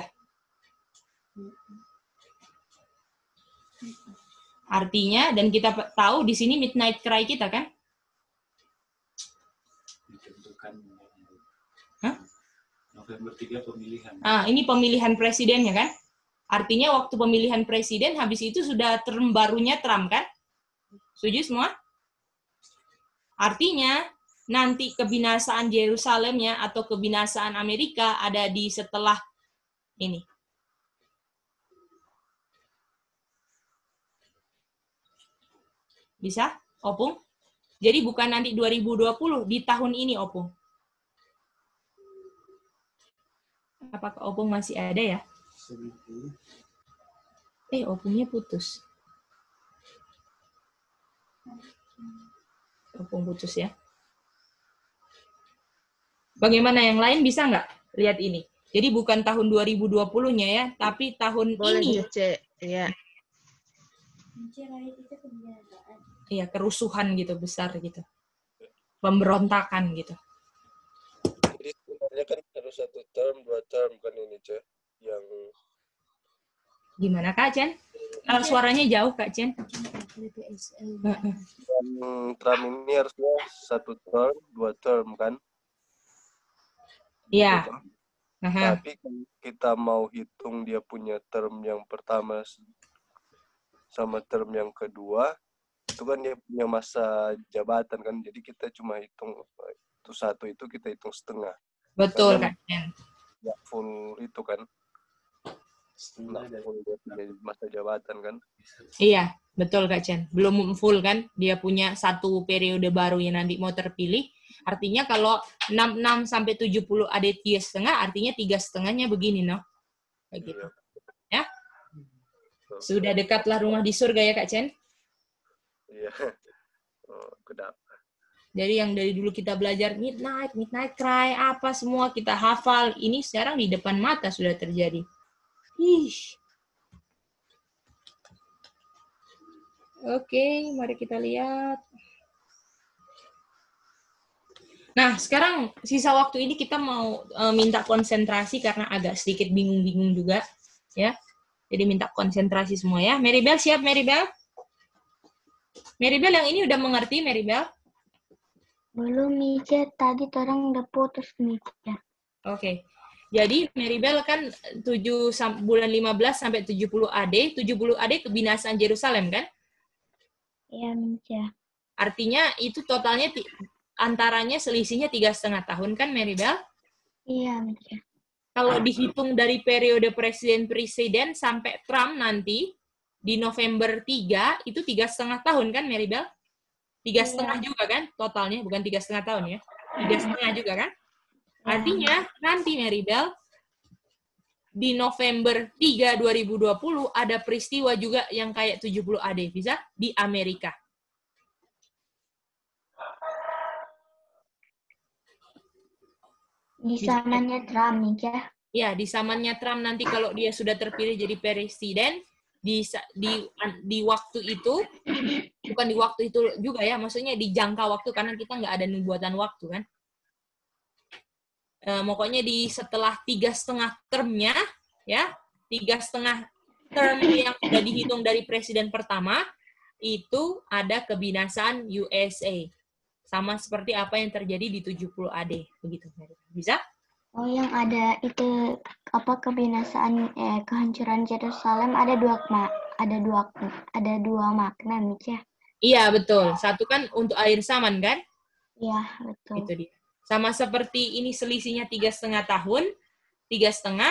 Artinya, dan kita tahu di sini Midnight Cry kita kan? November 3 pemilihan. Ini pemilihan presidennya kan? Artinya waktu pemilihan presiden habis itu sudah term barunya Trump kan? Setuju semua? Artinya nanti kebinasaan Yerusalemnya atau kebinasaan Amerika ada di setelah ini. Bisa, Opung? Jadi bukan nanti 2020, di tahun ini, Opung. Apakah Opung masih ada ya? Opungnya putus. Opung putus ya. Bagaimana yang lain bisa nggak lihat ini? Jadi bukan tahun 2020-nya ya, tapi tahun boleh ini. Boleh, ya. Iya, kerusuhan gitu, besar gitu. Pemberontakan gitu. Jadi sebenarnya kan harus 1 term, 2 term kan ini, Cek. Yang gimana, Kak Chen? Suaranya jauh, Kak Chen. Trump ini harusnya 1 term, 2 term kan? Iya. Tapi kita mau hitung dia punya term yang pertama sama term yang kedua itu kan dia punya masa jabatan kan, jadi kita cuma hitung itu satu itu kita hitung setengah. Betul, Karena Kak Chen. nggak full itu kan, nggak full dia punya masa jabatan kan. Iya, betul Kak Chen. Belum full kan, dia punya satu periode baru yang nanti mau terpilih. Artinya kalau 66 sampai 70 ada 3,5, artinya 3,5-nya begini, no? Kayak gitu. Ya? Sudah dekatlah rumah di surga ya Kak Chen? Iya. Oh, kedap. Jadi yang dari dulu kita belajar midnight cry, apa semua kita hafal. Ini sekarang di depan mata sudah terjadi. Oke, mari kita lihat. Nah, sekarang sisa waktu ini kita mau minta konsentrasi karena agak sedikit bingung-bingung juga, ya. Jadi minta konsentrasi semua ya. Maribel siap, Maribel? Maribel yang ini udah mengerti, Maribel? Belum, Mica. Tadi orang udah putus, Mica. Oke. Jadi Maribel kan bulan 15 sampai 70 AD. 70 AD kebinasaan Yerusalem kan? Iya, Mica. Artinya itu totalnya antaranya selisihnya 3,5 tahun kan, Maribel? Iya, Mica. Kalau dihitung dari periode presiden sampai Trump nanti, di November 3, itu 3,5 tahun kan, Maribel? 3,5 juga kan, totalnya, bukan 3,5 tahun ya. 3,5 juga kan? Artinya, nanti Maribel, di November 3, 2020, ada peristiwa juga yang kayak 70 AD, bisa? Di Amerika. Di zamannya Trump, Mica. Ya, di zamannya Trump nanti kalau dia sudah terpilih jadi presiden, di waktu itu, bukan di waktu itu juga ya, maksudnya di jangka waktu, karena kita nggak ada nubuatan waktu kan. Pokoknya setelah 3,5 termnya, ya, 3,5 term yang sudah dihitung dari presiden pertama, itu ada kebinasaan USA. Sama seperti apa yang terjadi di 70 AD. Begitu, bisa? Oh, yang ada itu kebinasaan kehancuran Yerusalem ada dua makna, Mica. Iya, betul. Satu kan untuk akhir zaman kan? Iya, betul. Itu dia. Sama seperti ini selisihnya 3,5 tahun, 3,5,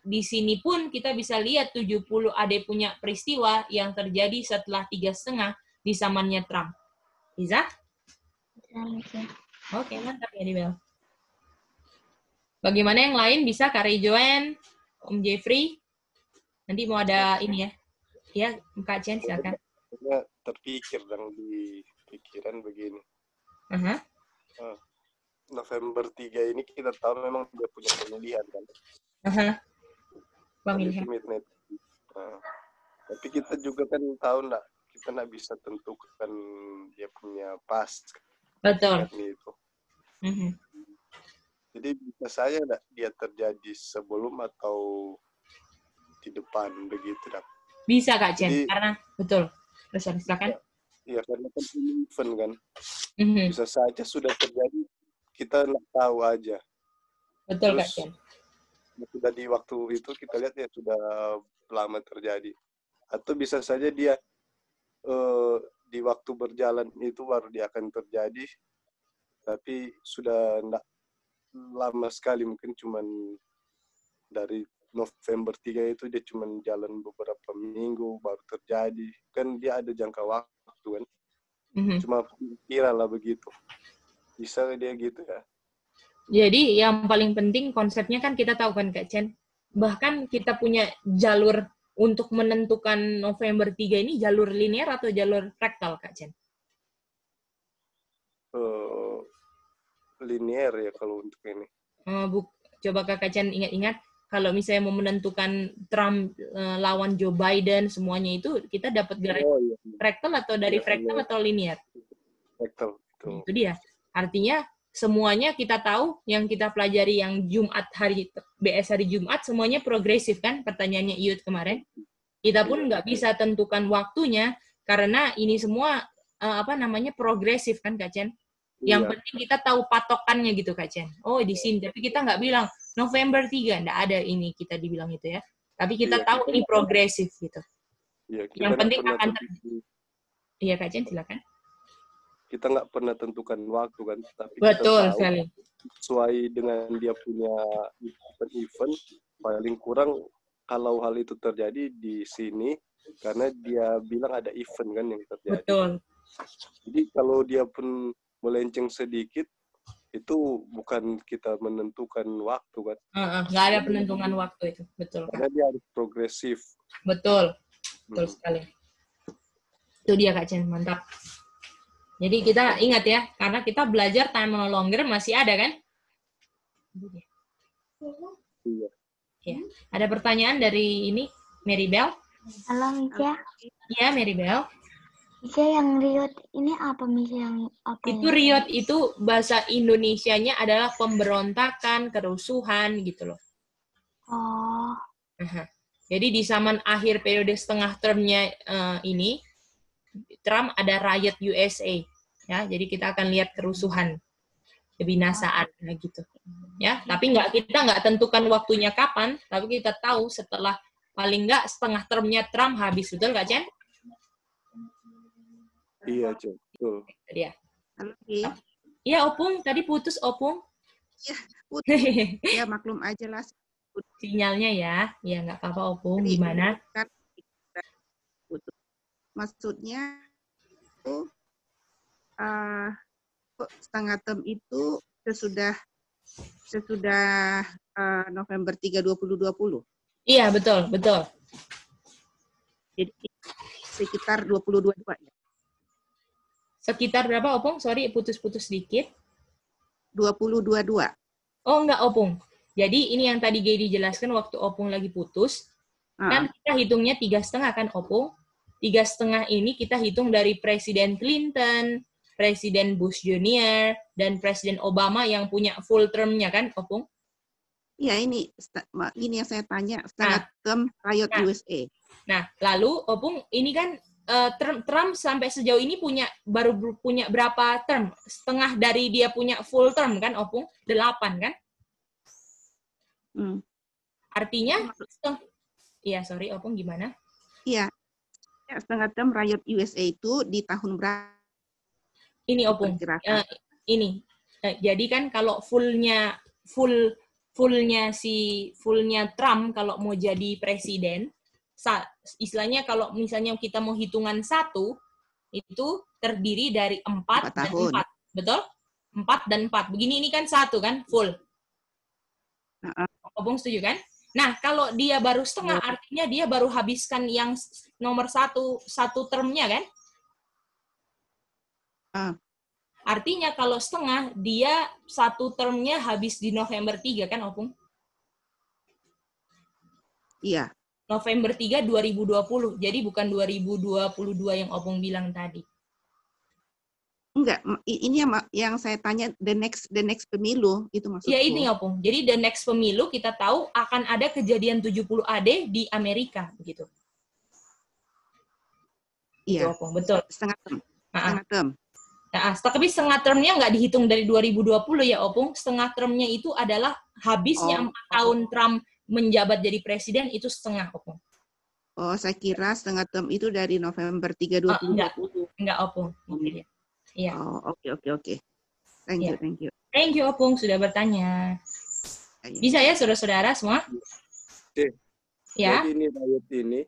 di sini pun kita bisa lihat 70 AD punya peristiwa yang terjadi setelah 3,5 di zamannya Trump. Bisa? Bisa. Oke, mantap ya, Dibel. Bagaimana yang lain? Bisa, Kak Ray Joanne, Om Jeffrey? Nanti mau ada ini ya. Ya, Kak Chen, silakan. Saya terpikir di pikiran begini. November 3 ini kita tahu memang dia punya pemilihan kan. Pemilihan. Tapi kita juga kan tahu kita nggak bisa tentukan dia punya pas. Betul. Itu. Jadi bisa saja dia terjadi sebelum atau di depan begitu, Dak. Bisa Kak Chen, karena betul. Terus silakan. Iya, karena kan ini event kan. Bisa saja sudah terjadi, kita nggak tahu aja. Betul. Terus, Kak Chen. Sudah di waktu itu kita lihat ya sudah lama terjadi. Atau bisa saja dia di waktu berjalan itu baru dia akan terjadi, tapi sudah enggak lama sekali, mungkin cuman dari November 3 itu dia cuman jalan beberapa minggu baru terjadi. Kan dia ada jangka waktu kan. Cuma kira lah begitu. Bisa dia gitu ya. Jadi yang paling penting konsepnya kan kita tahu kan Kak Chen. Bahkan kita punya jalur untuk menentukan November 3 ini jalur linear atau jalur fraktal Kak Chen? Linear ya kalau untuk ini. Coba Kak Chen ingat-ingat, kalau misalnya mau menentukan Trump lawan Joe Biden, semuanya itu kita dapat garis fraktal atau dari fraktal atau linear? Fraktal. Itu dia. Artinya semuanya kita tahu, yang kita pelajari yang Jumat BS hari Jumat, semuanya progresif kan, pertanyaannya Iyut kemarin. Kita pun nggak bisa tentukan waktunya, karena ini semua progresif kan Kak Chen? Yang penting kita tahu patokannya gitu Kak Chen. Oh di sini, tapi kita nggak bilang November 3, nggak ada ini kita dibilang itu ya. Tapi kita tahu ini progresif gitu. Iya, kita Yang nggak penting pernah akan tentukan, Iya Kak Jen, silakan. kita nggak pernah tentukan waktu kan, tapi kita Betul tahu sekali. sesuai dengan dia punya event, paling kurang kalau hal itu terjadi di sini karena dia bilang ada event kan yang terjadi. Betul. Jadi kalau dia pun melenceng sedikit, itu bukan kita menentukan waktu kan. Nggak ada penentuan waktu itu, betul Karena Kak. dia harus progresif. Betul, betul sekali. Itu dia Kak Jen, mantap. Jadi kita ingat ya, karena kita belajar time no longer masih ada kan? Iya. Ya. Ada pertanyaan dari ini, Mary Bell? Halo Mica. Ya, Mary Bell. Mica, yang riot ini apa Mica, yang apa Itu ya? riot itu bahasa Indonesianya adalah pemberontakan, kerusuhan gitu loh. Oh, Aha. Jadi di zaman akhir periode setengah termnya ini, Trump ada riot USA. Ya, jadi kita akan lihat kerusuhan, kebinasaan gitu. Ya, tapi kita nggak tentukan waktunya kapan, tapi kita tahu setelah paling nggak setengah termnya Trump habis, betul nggak Jen? Iya, Cek. Betul. Ya. Halo, Ki. Iya, Opung, tadi putus Opung. Ya, putus. Ya, maklum aja lah. Sinyalnya ya. Ya, nggak apa-apa Opung, Jadi, gimana? kan, putus. Maksudnya itu setengah term itu sesudah November 3, 2020. Iya, betul, betul. Jadi sekitar 2022 ya. Sekitar berapa Opung? Sorry, putus-putus sedikit. 2022. Oh, enggak Opung. Jadi ini yang tadi Gedi jelaskan waktu Opung lagi putus, kan kita hitungnya 3,5 kan Opung. 3,5 ini kita hitung dari Presiden Clinton, Presiden Bush Junior, dan Presiden Obama yang punya full term-nya kan Opung? Iya, ini yang saya tanya, setengah term riot USA. Nah, lalu Opung ini kan Trump sampai sejauh ini baru punya berapa term? Setengah dari dia punya full term kan Opung? 8 kan? Artinya iya, sorry Opung gimana? Iya. Setengah term riot USA itu di tahun berapa? Ini Opung. Jadi kan kalau fullnya Trump kalau mau jadi presiden, istilahnya kalau misalnya kita mau hitungan 1, itu terdiri dari 4 dan 4. Betul? 4 dan 4. Begini ini kan 1 kan, full. Opung setuju kan? Nah, kalau dia baru setengah, artinya dia baru habiskan yang nomor 1 termnya kan? Artinya kalau setengah, dia 1 termnya habis di November 3 kan, Opung? Iya. November 3, 2020. Jadi bukan 2022 yang Opung bilang tadi. Enggak, ini yang saya tanya the next pemilu itu maksudnya. Ya ini Opung. Jadi the next pemilu kita tahu akan ada kejadian 70 AD di Amerika begitu. Iya. Itu, Opung. Betul. Setengah term. Nah, tapi setengah termnya nggak dihitung dari 2020 ya Opung. Setengah termnya itu adalah habisnya 4 tahun Trump menjabat jadi presiden, itu setengah Opung. Oh, saya kira setengah term itu dari November 3, 2020. Enggak Opung. Iya. Oh, oke. Thank you. Thank you, Opung, sudah bertanya. Bisa ya, saudara-saudara semua? Oke. Ya. Jadi ini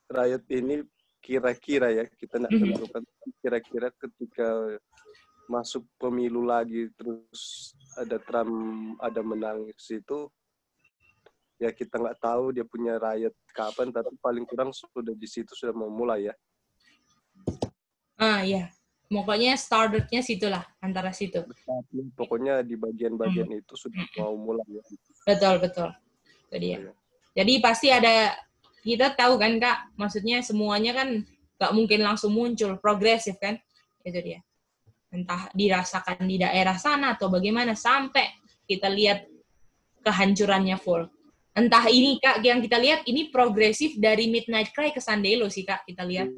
riot ini kira-kira ya, kita nggak tentukan, kira-kira ketika masuk pemilu lagi, terus ada Trump, ada menang situ, ya kita nggak tahu dia punya riot kapan, tapi paling kurang sudah di situ sudah mau mulai ya. Iya. Pokoknya startnya situlah, antara situ. Pokoknya di bagian-bagian itu sudah mau mulai ya. Betul. Itu dia. Jadi pasti ada, kita tahu kan Kak, maksudnya semuanya kan nggak mungkin langsung muncul, progresif kan? Itu dia. Entah dirasakan di daerah sana atau bagaimana, sampai kita lihat kehancurannya full. Entah ini Kak, yang kita lihat ini progresif dari Midnight Cry ke Sandelo sih Kak, kita lihat.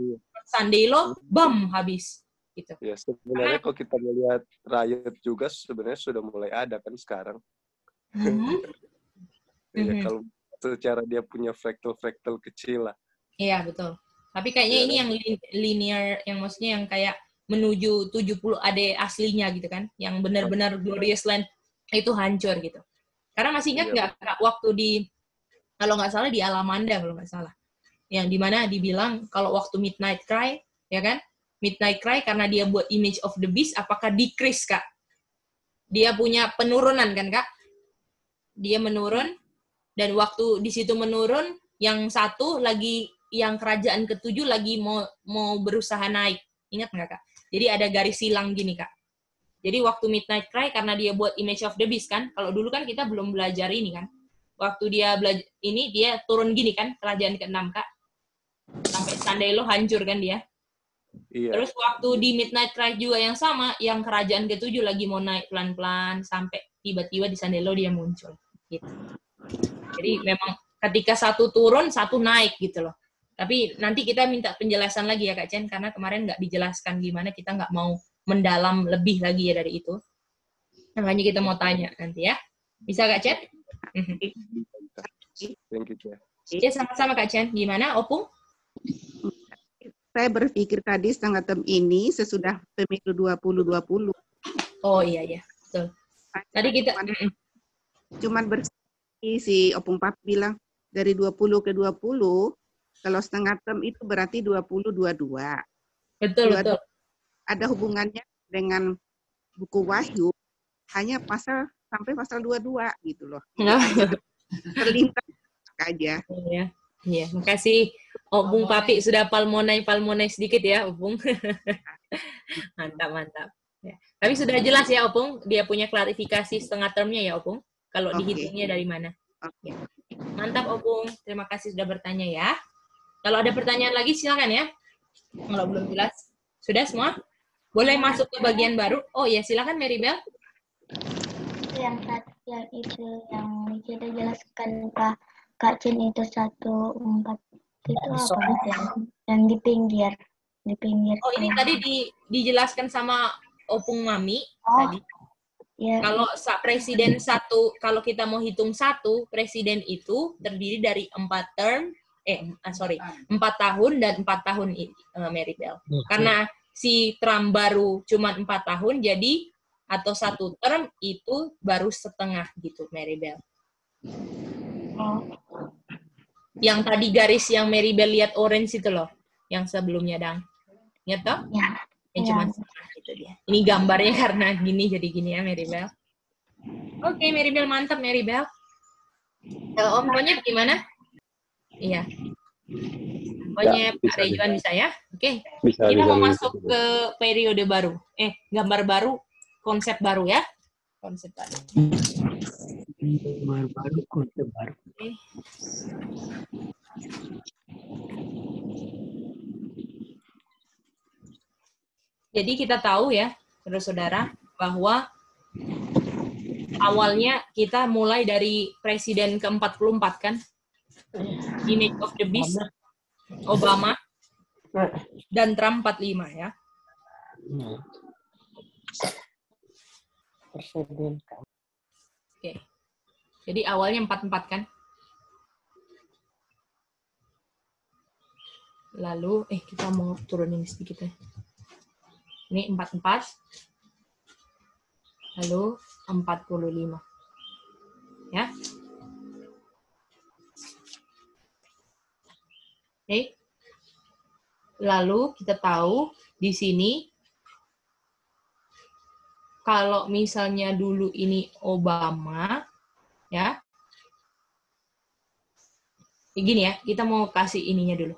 Sandelo, bam, habis. Gitu. Ya, sebenarnya kalau kita melihat riot juga sebenarnya sudah mulai ada kan sekarang. Ya, kalau secara dia punya fractal kecil lah. Iya, betul. Tapi kayaknya ini yang linear, yang maksudnya yang kayak menuju 70 AD aslinya gitu kan, yang benar-benar Glorious Land itu hancur gitu. Karena masih ingat nggak Kak, waktu di, kalau nggak salah di Alamanda kalau nggak salah, yang dimana dibilang kalau waktu Midnight Cry, ya kan, Midnight Cry karena dia buat Image of the Beast, apakah decrease Kak? Dia punya penurunan kan Kak? Dia menurun, dan waktu di situ menurun, yang satu lagi, yang kerajaan ketujuh lagi mau berusaha naik. Ingat nggak Kak? Jadi ada garis silang gini Kak. Jadi waktu Midnight Cry karena dia buat Image of the Beast kan, kalau dulu kan kita belum belajar ini kan. Waktu dia belajar ini, dia turun gini kan, kerajaan ke-6 Kak. Sampai Sandelo hancur kan dia. Iya. Terus waktu di Midnight Cry juga yang sama, yang kerajaan ke-7 lagi mau naik pelan-pelan, sampai tiba-tiba di Sandelo dia muncul. Gitu. Jadi memang ketika satu turun, satu naik gitu loh. Tapi nanti kita minta penjelasan lagi ya Kak Chen, karena kemarin nggak dijelaskan gimana, kita nggak mau mendalam lebih lagi ya dari itu. Makanya kita mau tanya nanti ya. Bisa Kak Chen? Thank you, Chen. Ya, sama-sama Kak Chen. Gimana, Opung? Saya berpikir tadi setengah term ini sesudah pemilu 2020. Oh iya, betul. Tadi kita cuman bersih si Opung Pap bilang dari 20 ke 20, kalau setengah term itu berarti 20-22. Betul. Ada hubungannya dengan buku Wahyu, hanya pasal sampai pasal 22 gitu loh. Terlintas aja. Iya, makasih Opung Papi sudah palmonai sedikit ya, Opung. mantap. Ya. Tapi sudah jelas ya, Opung, dia punya klarifikasi setengah termnya ya, Opung. Kalau dihitungnya dari mana. Ya. Mantap, Opung. Terima kasih sudah bertanya ya. Kalau ada pertanyaan lagi, silakan ya. Kalau belum jelas. Sudah semua? Boleh masuk ke bagian baru? Oh ya, silakan Maribel. Yang itu yang kita jelaskan Kak Chen itu 1-4 itu apa? Yang di pinggir. Oh, ini tadi dijelaskan sama Opung Mami tadi. Ya. Kalau presiden satu, kalau kita mau hitung satu, presiden itu terdiri dari 4 tahun dan 4 tahun, Maribel. Karena si Trump baru cuma 4 tahun, jadi atau 1 term itu baru setengah gitu, Maribel. Yang tadi garis yang Maribel lihat orange itu loh, yang sebelumnya Dang. Ingat toh? Ya. Yang cuma setengah itu dia. Ini gambarnya karena gini jadi gini ya, Maribel. Oke, Maribel, mantap Maribel. Om Konyep gimana? Iya. Konyep, Pak Rejuan bisa ya? Oke. Kita mau masuk ke periode baru. Gambar baru, konsep baru ya. Konsep baru. Gambar baru, konsep baru. Oke. Jadi kita tahu ya, saudara-saudara, bahwa awalnya kita mulai dari presiden ke-44 kan, Image of the Beast, Obama, dan Trump 45 ya. Oke. Jadi awalnya 44 kan. Lalu, kita mau turunin sedikit ya. Ini 44, lalu 45. Ya. Oke. Lalu kita tahu di sini, kalau misalnya dulu ini Obama, ya. Gini ya, kita mau kasih ininya dulu.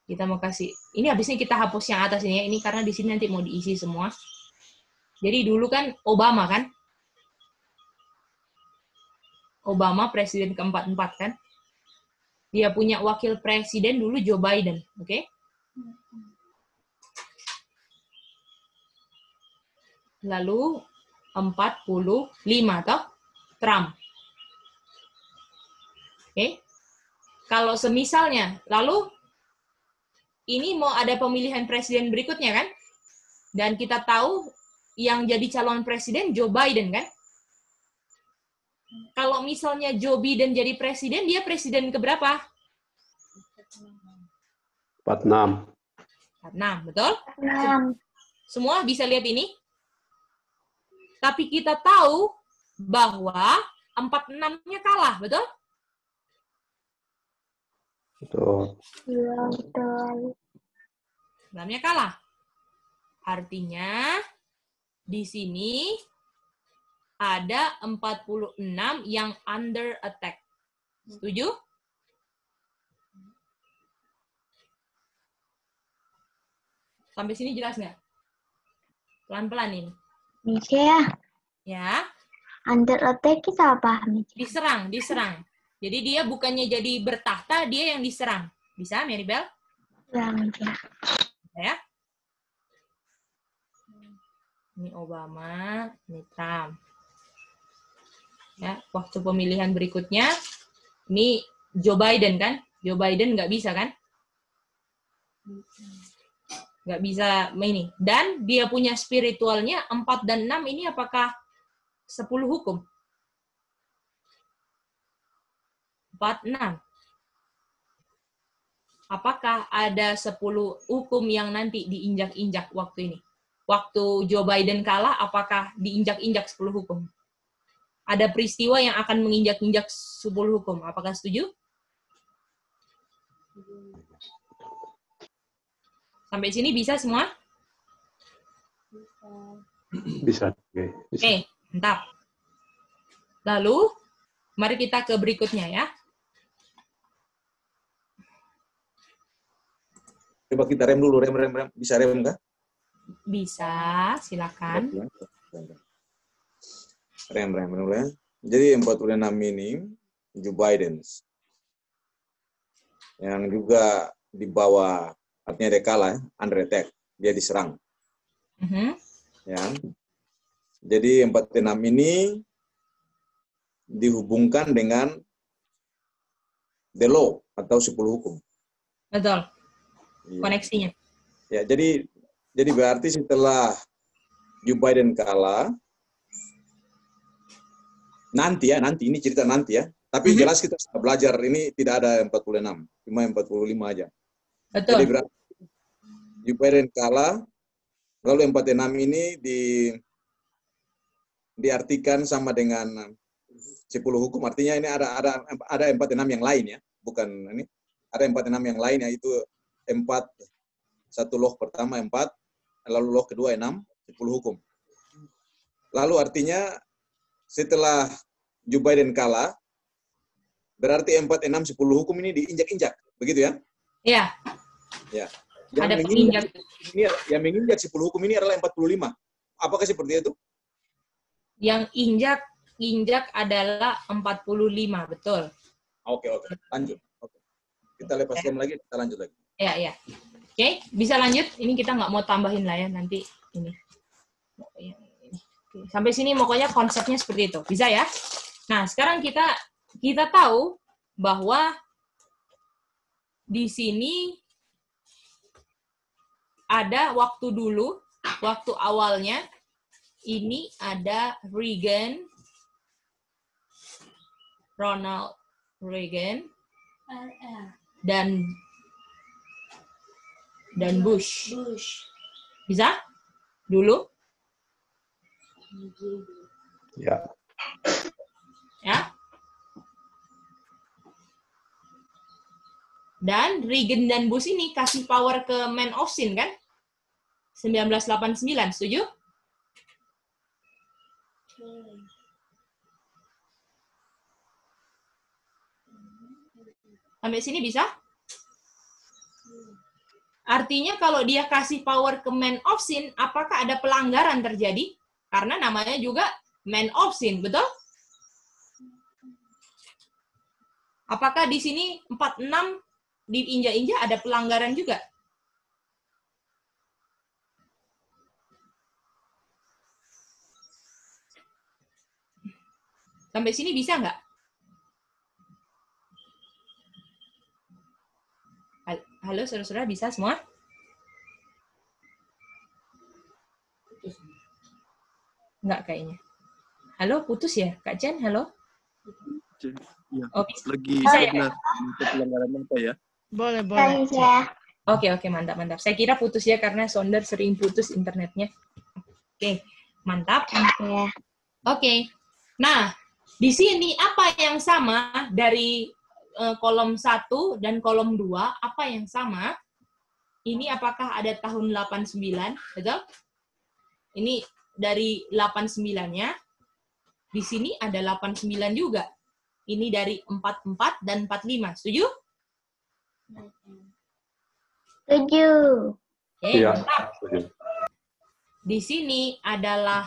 Kita mau kasih, ini habisnya kita hapus yang atas ini ya, ini karena di sini nanti mau diisi semua. Jadi dulu kan Obama kan? Obama presiden ke-44 kan? Dia punya wakil presiden dulu Joe Biden, oke? Lalu 45 toh? Trump. Oke? Kalau semisalnya, lalu ini mau ada pemilihan presiden berikutnya kan? Dan kita tahu yang jadi calon presiden Joe Biden kan? Kalau misalnya Joe Biden jadi presiden, dia presiden keberapa? 46. 46, betul? 6. Semua bisa lihat ini? Tapi kita tahu bahwa 46-nya kalah, betul? Betul. Iya, betul. 46-nya kalah. Artinya di sini ada 46 yang under attack. Setuju? Sampai sini jelas nggak? Pelan-pelan ini. Mice ya. Ya. Under attack kita apa, Mice? Diserang. Jadi dia bukannya jadi bertahta, dia yang diserang. Bisa, Maribel? Ya, Mice. Ya. Ini Obama, ini Trump. Ya, waktu pemilihan berikutnya, ini Joe Biden kan? Joe Biden nggak bisa kan? Nggak bisa ini. Dan dia punya spiritualnya 4 dan 6 ini apakah 10 hukum? 4, 6. Apakah ada 10 hukum yang nanti diinjak-injak waktu ini? Waktu Joe Biden kalah, apakah diinjak-injak 10 hukum? Ada peristiwa yang akan menginjak-injak 10 hukum. Apakah setuju? Sampai sini bisa semua? Bisa. Oke, mantap. Lalu, mari kita ke berikutnya ya. Coba kita rem dulu, rem. Bisa rem nggak? Bisa, silakan. Rem ya. Jadi 46 ini Joe Biden yang juga di bawah, artinya dia kalah, under attack, dia diserang. Ya. Jadi 46 ini dihubungkan dengan the law atau 10 hukum. Betul. Ya. Koneksinya. Ya, jadi berarti setelah Joe Biden kalah, nanti ini cerita nanti ya. Tapi jelas kita sudah belajar ini tidak ada 46, cuma 45 aja. Betul. Jadi berarti Joe Biden kalah, lalu 46 ini diartikan sama dengan 10 hukum. Artinya ini ada 46 yang lain ya, bukan ini. Ada 46 yang lain, yaitu 4, satu loh pertama 4, lalu loh kedua 6, 10 hukum. Lalu artinya setelah Joe Biden kalah, berarti 4, 6, 10 hukum ini diinjak-injak, begitu ya? Iya. Ya. Yang menginjak 10 hukum ini adalah 45. Apakah seperti itu? Yang injak adalah 45, betul. Oke. Lanjut. Oke. Kita lepaskan lagi, kita lanjut lagi. Iya. Oke, bisa lanjut. Ini kita nggak mau tambahin lah ya, nanti ini. Sampai sini pokoknya konsepnya seperti itu. Bisa ya? Nah, sekarang kita tahu bahwa di sini ada waktu dulu, waktu awalnya ini ada Ronald Reagan dan Bush. Bisa? Dulu? Ya. Ya. Dan Reagan dan Bush ini kasih power ke Man of Sin kan? 1989, setuju? Sampai sini bisa? Artinya kalau dia kasih power ke Man of Sin, apakah ada pelanggaran terjadi? Karena namanya juga Man of Sin, betul? Apakah di sini 46 diinjak-injak ada pelanggaran juga? Sampai sini bisa nggak? Halo, saudara-saudara, bisa semua? Nggak kayaknya. Halo, putus ya? Kak Jen, halo? Ya, Oh, lagi bisa ya? pelanggaran apa ya? Boleh. Bisa. Oke, mantap. Saya kira putus ya, karena Sonder sering putus internetnya. Oke, mantap. Oke. Nah, di sini apa yang sama dari kolom 1 dan kolom 2? Apa yang sama? Ini apakah ada tahun 89? Betul? Ini dari 89-nya. Di sini ada 89 juga. Ini dari 44 dan 45. Setuju? Setuju. Oke, mantap. Di sini adalah,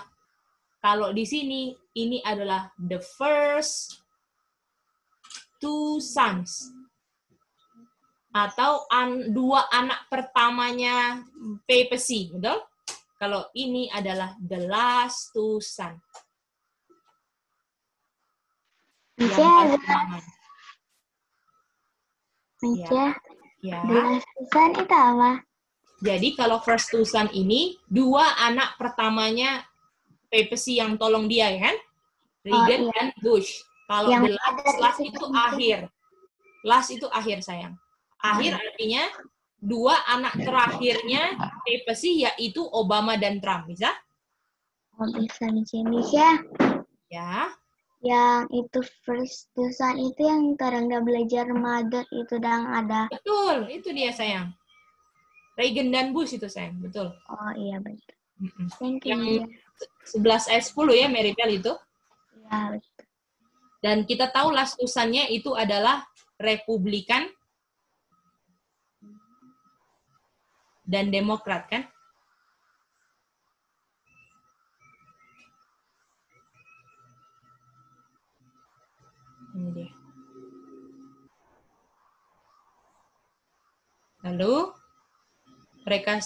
kalau di sini, ini adalah the first 2 sons. Atau 2 anak pertamanya papacy, betul? Kalau ini adalah the last 2 sons. Mica, Ya. the last 2 sons itu apa? Jadi kalau first 2 sons ini 2 anak pertamanya papacy yang tolong dia, ya kan? Reagan dan Bush. Kalau Yang the last itu akhir. Last itu akhir, sayang. Akhir artinya 2 anak terakhirnya papacy, yaitu Obama dan Trump. Bisa? Oh, bisa, Mica. Ya. Yang itu first 2 sons itu yang nggak belajar mother itu dan ada. Betul, itu dia, sayang. Reagan dan Bush itu, sayang. Betul. Oh iya, betul. Thank you. Yang 11 ayat 10 ya, Maribel itu. Ya, betul. Dan kita tahu last tusannya itu adalah Republikan dan Demokrat, kan? Ini dia. Lalu mereka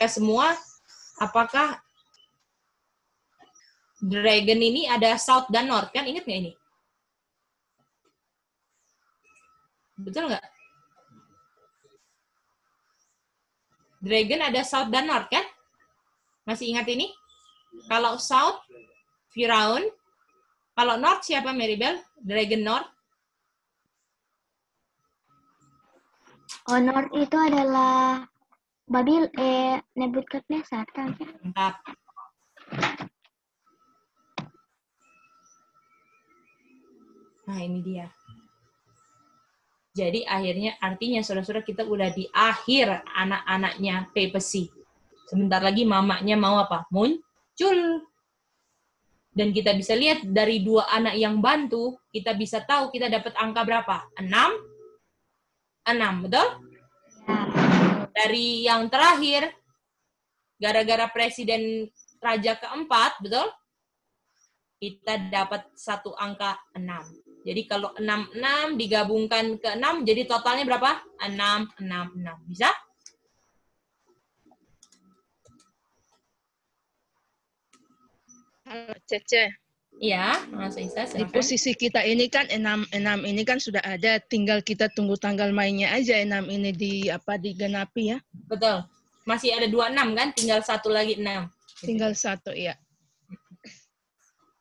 semua apakah Dragon ini ada South dan North, kan? Ingat nggak ini? Betul nggak? Dragon ada South dan North, kan? Masih ingat ini? Kalau South, Firaun. Kalau North siapa, Maribel? Dragon North. Oh, North itu adalah Nebukadnezar, kan? Mantap. Nah, ini dia. Jadi akhirnya artinya saudara-saudara kita udah di akhir anak-anaknya papacy. Sebentar lagi mamanya mau apa? Muncul. Dan kita bisa lihat dari 2 anak yang bantu, kita bisa tahu kita dapat angka berapa? 6, betul? Dari yang terakhir, gara-gara presiden raja keempat, betul? Kita dapat 1 angka 6. Jadi kalau 6 digabungkan ke 6, jadi totalnya berapa? 6. Bisa? Halo, Cece. Iya, Mas Isa. Di posisi kita ini kan 6 ini kan sudah ada, tinggal kita tunggu tanggal mainnya aja 6 ini digenapi ya. Betul. Masih ada 26 kan? Tinggal 1 lagi 6. Tinggal 1 ya.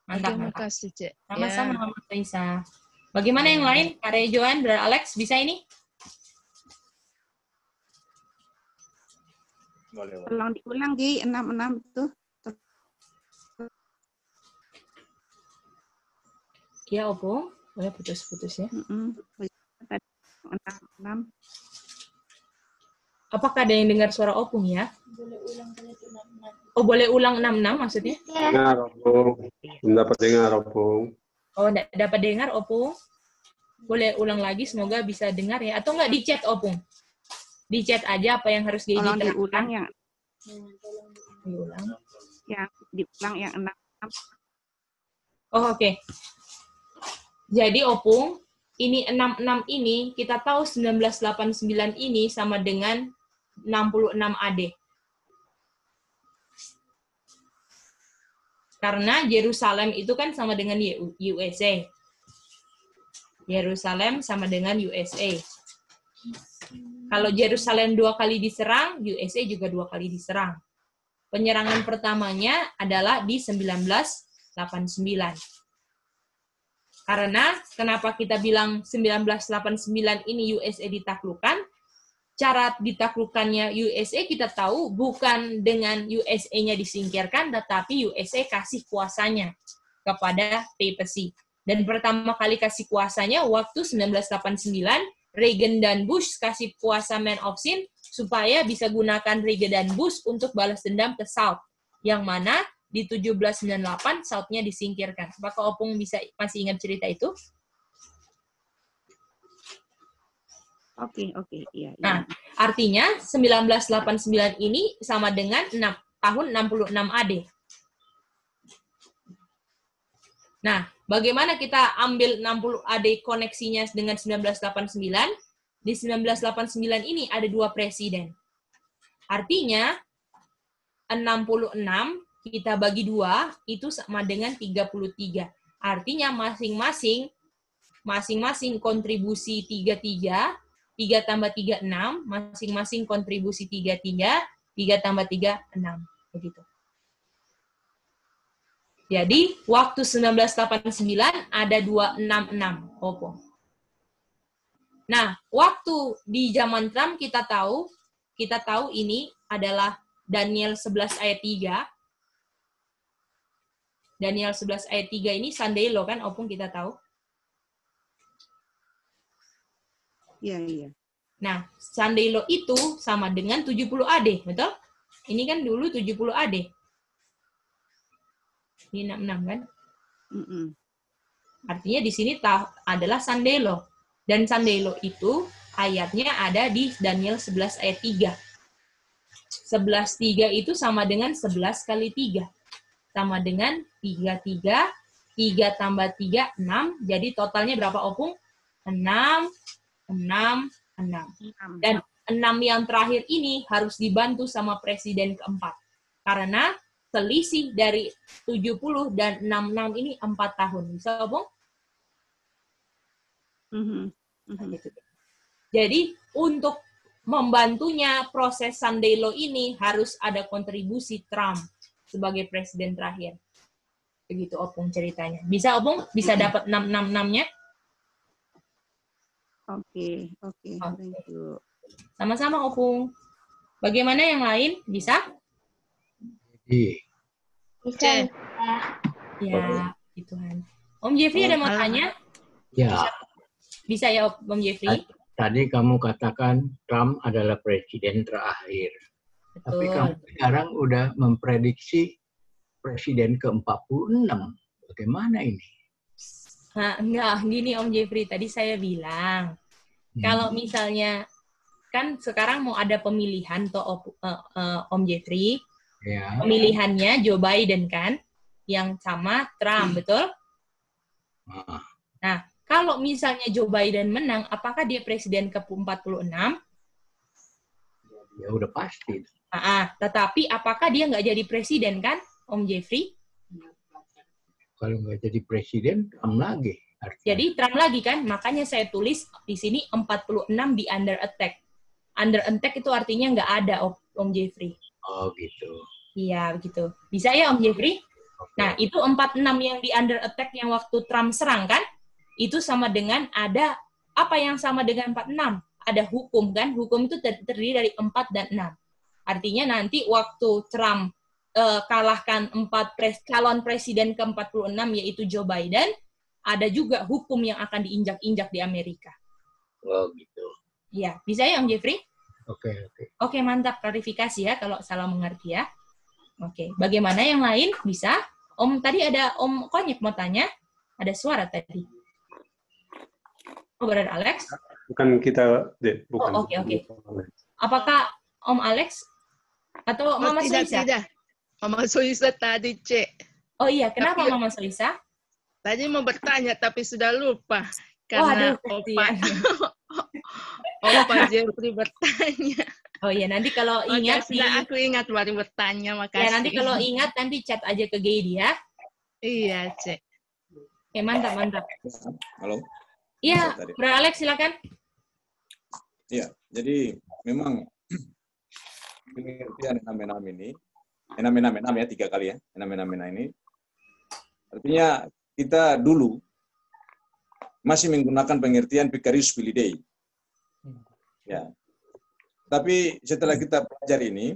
Mantap. Terima kasih, Cek. Sama-sama, Mas Isa. Bagaimana yang lain? Kak Rejoan, Brother Alex, bisa ini? Tolong diulang, Gi, 6 tuh. Ya, Opung. Boleh putus-putus ya. 6. Apakah ada yang dengar suara Opung ya? Boleh ulang kali itu 66. Oh, boleh ulang 66 maksudnya? Dengar, Opung. Belum dapat dengar, Opung. Oh, enggak dapat dengar, Opung. Boleh ulang lagi, semoga bisa dengar ya. Atau enggak di chat, Opung? Di chat aja apa yang harus Tolong diterangkan. diulang yang Diulang. diulang yang 6. Oh, oke. Jadi, Opung, ini 66 ini, kita tahu 1989 ini sama dengan 66 AD. Karena Yerusalem itu kan sama dengan USA. Yerusalem sama dengan USA. Kalau Yerusalem 2 kali diserang, USA juga 2 kali diserang. Penyerangan pertamanya adalah di 1989. Karena kenapa kita bilang 1989 ini USA ditaklukkan? cara ditaklukkannya USA kita tahu bukan dengan USA-nya disingkirkan, tetapi USA kasih kuasanya kepada papacy. Dan pertama kali kasih kuasanya waktu 1989, Reagan dan Bush kasih kuasa Man of Sin supaya bisa gunakan Reagan dan Bush untuk balas dendam ke South. Yang mana di 1798 South-nya disingkirkan. Apakah Opung masih ingat cerita itu? Oke, iya. Nah, artinya 1989 ini sama dengan tahun 66 AD. Nah, bagaimana kita ambil 60 AD koneksinya dengan 1989? Di 1989 ini ada 2 presiden. Artinya, 66 kita bagi 2, itu sama dengan 33. Artinya masing-masing kontribusi 33, 3 tambah 3, 6, masing-masing kontribusi 33, 3 tambah 3, 6. Begitu. Jadi, waktu 1989 ada 266, Opung. Nah, waktu di zaman Trump kita tahu ini adalah Daniel 11 ayat 3. Daniel 11 ayat 3 ini Sunday Law kan, Opung kita tahu. Iya. Nah, Sunday Law itu sama dengan 70 AD, betul? Ini kan dulu 70 AD. Ini 66 kan? Artinya di sini adalah Sunday Law. Dan Sunday Law itu ayatnya ada di Daniel 11 ayat 3. 11:3 itu sama dengan 11 kali 3. Sama dengan 33, 3 tambah 3, 6. Jadi totalnya berapa, Opung? 6. Dan 6 yang terakhir ini harus dibantu sama presiden keempat. Karena selisih dari 70 dan 66 ini 4 tahun. Bisa, Opung? Jadi, untuk membantunya proses Sunday Law ini harus ada kontribusi Trump sebagai presiden terakhir. Begitu, Opung, ceritanya. Bisa, Opung? Bisa dapat 666-nya? Oke. Thank you. Sama-sama, Opung. Bagaimana yang lain? Bisa? Bisa. Ya, Tuhan. Om Jeffrey ada mau tanya? Ya. Bisa ya, Om Jeffrey? Tadi kamu katakan Trump adalah presiden terakhir. Betul. Tapi kamu sekarang udah memprediksi presiden ke-46. Bagaimana ini? Nah, enggak, gini Om Jeffrey, tadi saya bilang, kalau misalnya, kan sekarang mau ada pemilihan toh Om Jeffrey, ya. Pemilihannya Joe Biden kan, yang sama Trump, betul? Nah, kalau misalnya Joe Biden menang, apakah dia presiden ke-46? Ya udah pasti. Tetapi apakah dia nggak jadi presiden kan, Om Jeffrey? Kalau nggak jadi presiden, Trump lagi. Artinya. Jadi Trump lagi kan, makanya saya tulis di sini 46 di under attack. Under attack itu artinya nggak ada, Om Jeffrey. Oh gitu. Iya, begitu. Bisa ya, Om Jeffrey? Okay. Nah, itu 46 yang di under attack yang waktu Trump serang kan? Itu sama dengan ada, apa yang sama dengan 46? Ada hukum kan? Hukum itu terdiri dari 4 dan 6. Artinya nanti waktu Trump kalahkan 4 calon presiden ke-46 yaitu Joe Biden, ada juga hukum yang akan diinjak-injak di Amerika. Oh gitu. Iya, bisa ya Om Jeffrey? Oke. Oke, mantap, klarifikasi ya kalau salah mengerti ya. Oke, bagaimana yang lain? Bisa? Om, tadi ada Om Konyek mau tanya. Ada suara tadi. Oh, Brother Alex? Bukan kita, bukan. Oh, oke. Apakah Om Alex atau Mama Soisa? Tidak. Mama Soisa tadi, Cek. Oh iya, kenapa Mama Soisa? Tadi mau bertanya, tapi sudah lupa. Karena Opa Jeffrey bertanya. Oh iya, nanti kalau ingat. Aku ingat baru bertanya, makasih. Ya, nanti kalau ingat, nanti chat aja ke Gedi ya. Iya, Cek. Oke, mantap. Halo? Iya, Bro Alex, silakan. Iya, jadi memang pengertian enam ini, enam ya, 3 kali ya, enam ini, artinya kita dulu masih menggunakan pengertian Vicarious Filii Dei. Ya. Tapi setelah kita pelajari ini,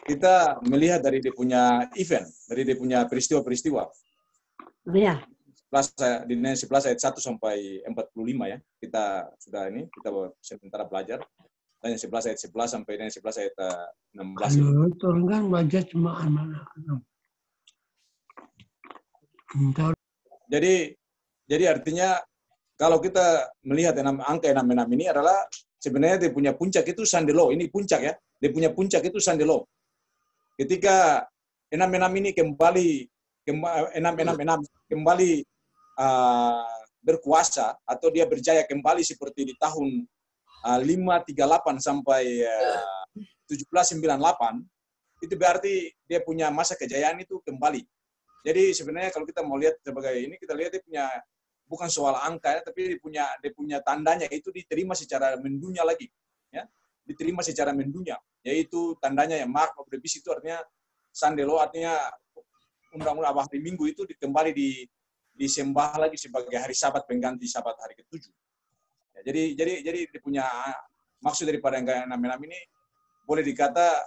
kita melihat dari dia punya event, dari dia punya peristiwa-peristiwa. Iya. Di Nehemia 11 ayat 1 sampai 45 ya. Kita sudah ini, kita sementara belajar. Nehemia 11 ayat 11 sampai Nehemia 11 ayat 16. Turun kan belajar cuma anak-anak. Jadi artinya kalau kita melihat angka 66 ini adalah sebenarnya dia punya puncak itu Sunday Law. Ini puncak ya. Dia punya puncak itu Sunday Law. Ketika 66 ini kembali berkuasa atau dia berjaya kembali seperti di tahun 538 sampai 1798, itu berarti dia punya masa kejayaan itu kembali. Jadi sebenarnya kalau kita mau lihat sebagai ini, kita lihat dia punya bukan soal angka, tapi dia punya tandanya itu diterima secara mendunia lagi, ya, diterima secara mendunia, yaitu tandanya yang mark of the beast itu artinya Sunday Law, artinya undang-undang hari Minggu itu kembali disembah lagi sebagai hari Sabat pengganti Sabat hari ke-7. Ya, jadi dia punya maksud daripada yang 66 ini boleh dikata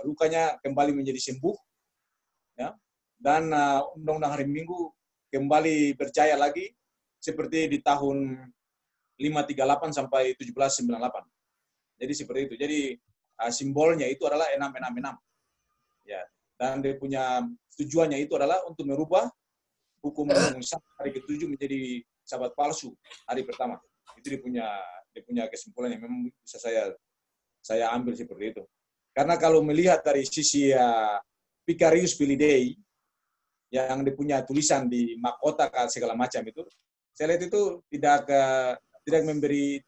lukanya kembali menjadi sembuh, ya, dan undang-undang hari Minggu kembali berjaya lagi seperti di tahun 538 sampai 1798. Jadi seperti itu. Jadi simbolnya itu adalah 666. Ya, dan dia punya tujuannya itu adalah untuk merubah hukum hari ke-7 menjadi Sabat palsu hari pertama. Itu dia punya kesimpulan yang memang bisa saya ambil seperti itu. Karena kalau melihat dari sisi Vicarius Filii yang dia punya tulisan di mahkota segala macam itu, saya lihat itu tidak memberi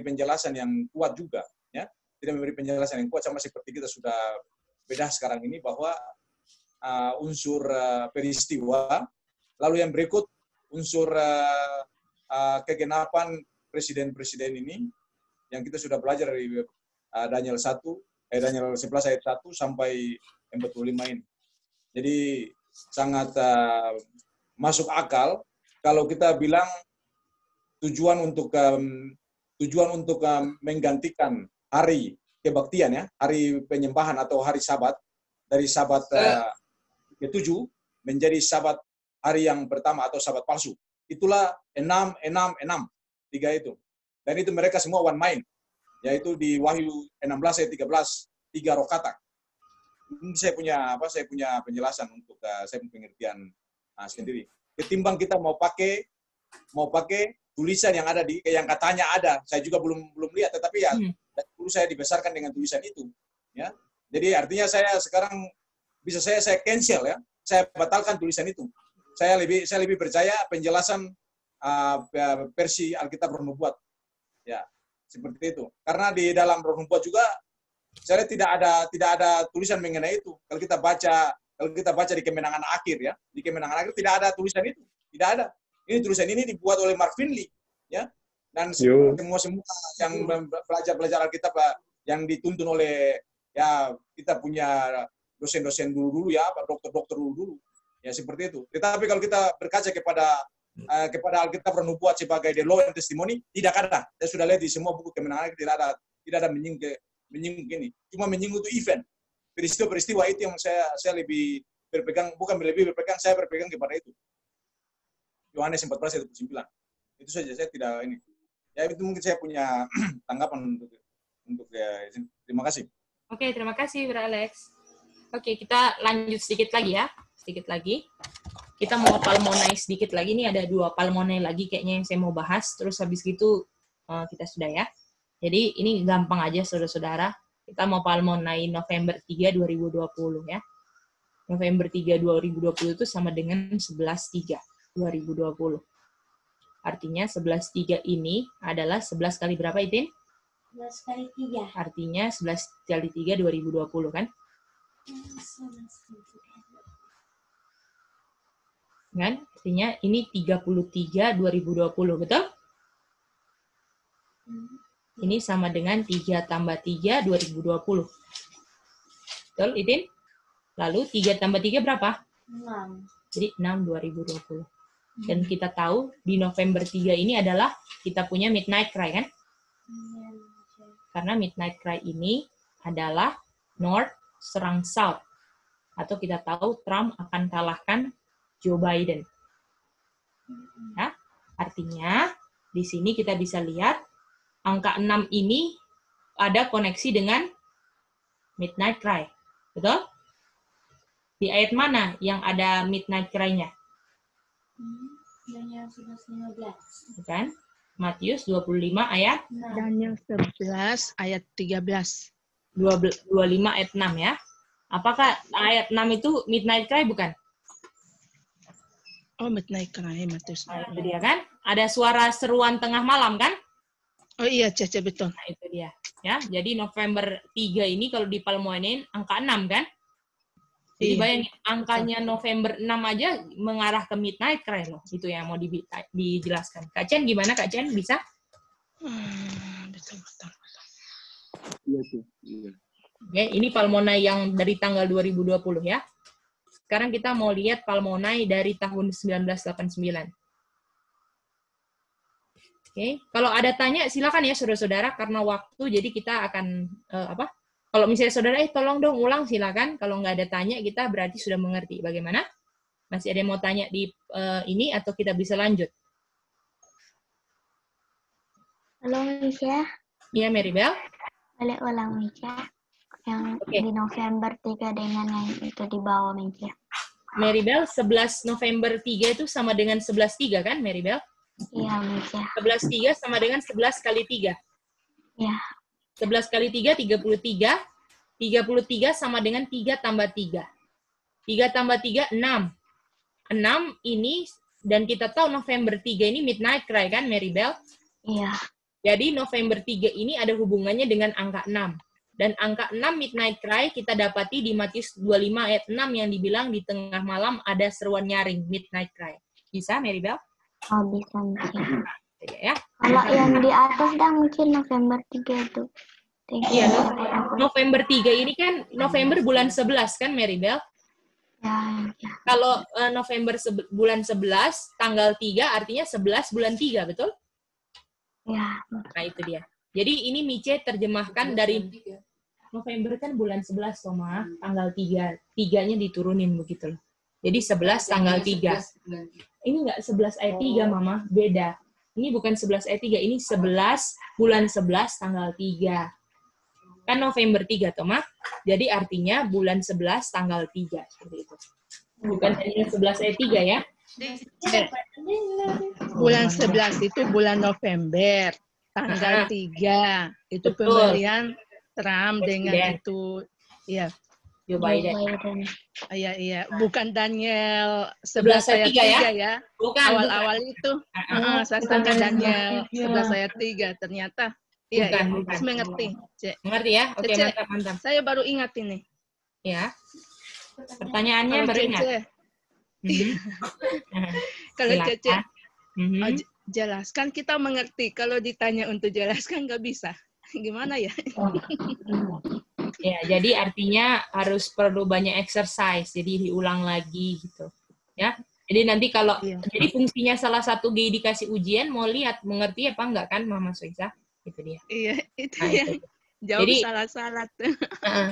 penjelasan yang kuat juga, ya. Tidak memberi penjelasan yang kuat, sama seperti kita sudah bedah sekarang ini bahwa unsur peristiwa, lalu yang berikut unsur kegenapan presiden-presiden ini yang kita sudah belajar dari Daniel 11 ayat 1 sampai 45 ini. Jadi sangat masuk akal kalau kita bilang tujuan untuk menggantikan hari kebaktian, ya, hari penyembahan atau hari Sabat dari Sabat ke-7 menjadi Sabat hari yang pertama atau Sabat palsu. Itulah 666 3 itu. Dan itu mereka semua one mind, yaitu di Wahyu 16 ayat 13 3 rokatak. Ini saya punya penjelasan untuk saya punya pengertian sendiri. Ketimbang kita mau pakai tulisan yang ada yang katanya ada, saya juga belum lihat, tetapi ya dulu saya dibesarkan dengan tulisan itu, ya. Jadi artinya saya sekarang bisa saya cancel, ya, saya batalkan tulisan itu. Saya lebih percaya penjelasan versi Alkitab Roh Nubuat, ya, seperti itu. Karena di dalam Roh Nubuat juga saya tidak ada tulisan mengenai itu. Kalau kita baca di Kemenangan Akhir, ya, di Kemenangan Akhir tidak ada tulisan itu, tidak ada. Ini tulisan ini dibuat oleh Mark Finley, ya, dan semua yang belajar Alkitab yang dituntun oleh, ya, kita punya dosen-dosen dulu, ya, dokter-dokter dulu, ya, seperti itu. Tetapi kalau kita berkaca kepada Alkitab Roh Nubuat sebagai the law and testimony, tidak ada. Saya sudah lihat di semua buku Kemenangan tidak ada menyinggung ini. Cuma menyinggung itu event, peristiwa itu yang saya lebih berpegang, saya berpegang kepada itu. Yohanes 14 ayat 29. Itu saja, saya tidak ini. Ya, itu mungkin saya punya tanggapan untuk ya, terima kasih. Oke, terima kasih Bro Alex. Oke, kita lanjut sedikit lagi, ya. Sedikit lagi. Kita mau palmonai sedikit lagi. Ini ada 2 palmonai lagi kayaknya yang saya mau bahas. Terus habis gitu kita sudah, ya. Jadi ini gampang aja, saudara-saudara. Kita mau palmonai November 3, 2020, ya. November 3, 2020 itu sama dengan 11/3, 2020. Artinya 11/3 ini adalah 11 kali berapa, Itin? 11 kali 3. Artinya 11 kali 3, 2020, kan? Kan? Artinya ini 33, 2020, betul? Ini sama dengan 3 tambah 3, 2020. Betul, Itin? Lalu 3 tambah 3 berapa? 6. Jadi 6, 2020. Dan kita tahu di November 3 ini adalah kita punya Midnight Cry, kan? Karena Midnight Cry ini adalah North serang South. Atau kita tahu Trump akan kalahkan Joe Biden. Ya, artinya di sini kita bisa lihat angka 6 ini ada koneksi dengan Midnight Cry. Betul? Di ayat mana yang ada Midnight Cry-nya? Daniel 11:15. Kan? Matius 25 ayat Daniel 11 ayat 13. 25 ayat 6 ya. Apakah ayat 6 itu Midnight Cry bukan? Oh, Midnight Cry, Matius. Nah, itu dia kan? Ada suara seruan tengah malam kan? Oh iya, Cece, betul. Nah, itu dia. Ya, jadi November 3 ini kalau dipalmoinin angka 6 kan? Jadi Iya. bayangin angkanya November 6 aja mengarah ke Midnight Cry loh. Itu yang mau dijelaskan. Kak Chen gimana Kak Chen? Bisa? Betul. Iya tuh. Iya. Oke, ini Palmonai yang dari tanggal 2020 ya. Sekarang kita mau lihat Palmonai dari tahun 1989. Oke, kalau ada tanya silakan ya saudara-saudara, karena waktu jadi kita akan Kalau misalnya saudara tolong dong ulang silakan. Kalau nggak ada tanya kita berarti sudah mengerti. Bagaimana? Masih ada yang mau tanya di ini atau kita bisa lanjut? Halo Misha. Iya Maribel. Boleh ulang Misha. Yang di November 3 dengan yang itu di bawah Misha. Maribel, 11 November 3 itu sama dengan 11/3 kan Maribel? Iya Misha. 11/3 sama dengan 11 kali 3. Iya. 11 kali 3, 33. 33 sama dengan 3 tambah 3. 3 tambah 3, 6. 6 ini, dan kita tahu November 3 ini Midnight Cry kan, Maribel? Iya. Jadi November 3 ini ada hubungannya dengan angka 6. Dan angka 6 Midnight Cry kita dapati di Matius 25 ayat 6 yang dibilang di tengah malam ada seruan nyaring, Midnight Cry. Bisa, Maribel? Oh, bisa Misha. Ya. Kalau yang di atas dah mungkin November 3 itu. Iya, November 3 ini kan November bulan 11 kan, Maribel? Ya. Kalau November bulan 11, tanggal 3 artinya 11 bulan 3, betul? Ya. Nah, itu dia. Jadi ini Mice terjemahkan dari November kan bulan 11, Toma, tanggal 3. 3-nya diturunin begitu loh. Jadi 11 tanggal 3. Ini enggak 11 ayat 3, Mama. Beda. Ini bukan 11 ayat 3, ini 11 bulan 11 tanggal 3. Kan November 3, Toma. Jadi artinya bulan 11 tanggal 3. Seperti itu. Bukan hanya 11 ayat 3 ya. Bulan 11 itu bulan November. Tanggal 3. Itu Betul. pemberian Trump dengan Presiden. itu. Iya. Joe Biden. Iya. Bukan Daniel 11 ayat 3 ya. Bukan. Awal-awal itu. Saya sangka Daniel 11 ayat 3. Ternyata. Iya, Bukan. Saya mengerti. Mengerti ya? Oke, Cece, mantap. saya baru ingat ini. Ya. Pertanyaannya Kalau baru ingat. Cece, kalau Silakan. Cece jelaskan, kita mengerti. Kalau ditanya untuk jelaskan nggak bisa. Gimana ya? Ya, jadi artinya harus perlu banyak exercise, jadi diulang lagi gitu. Ya. Jadi nanti kalau jadi fungsinya salah satu dikasih ujian mau lihat mengerti apa enggak kan Mama Soisa? Itu dia. Iya, itu Nah, yang jauh Jadi- salah-salah.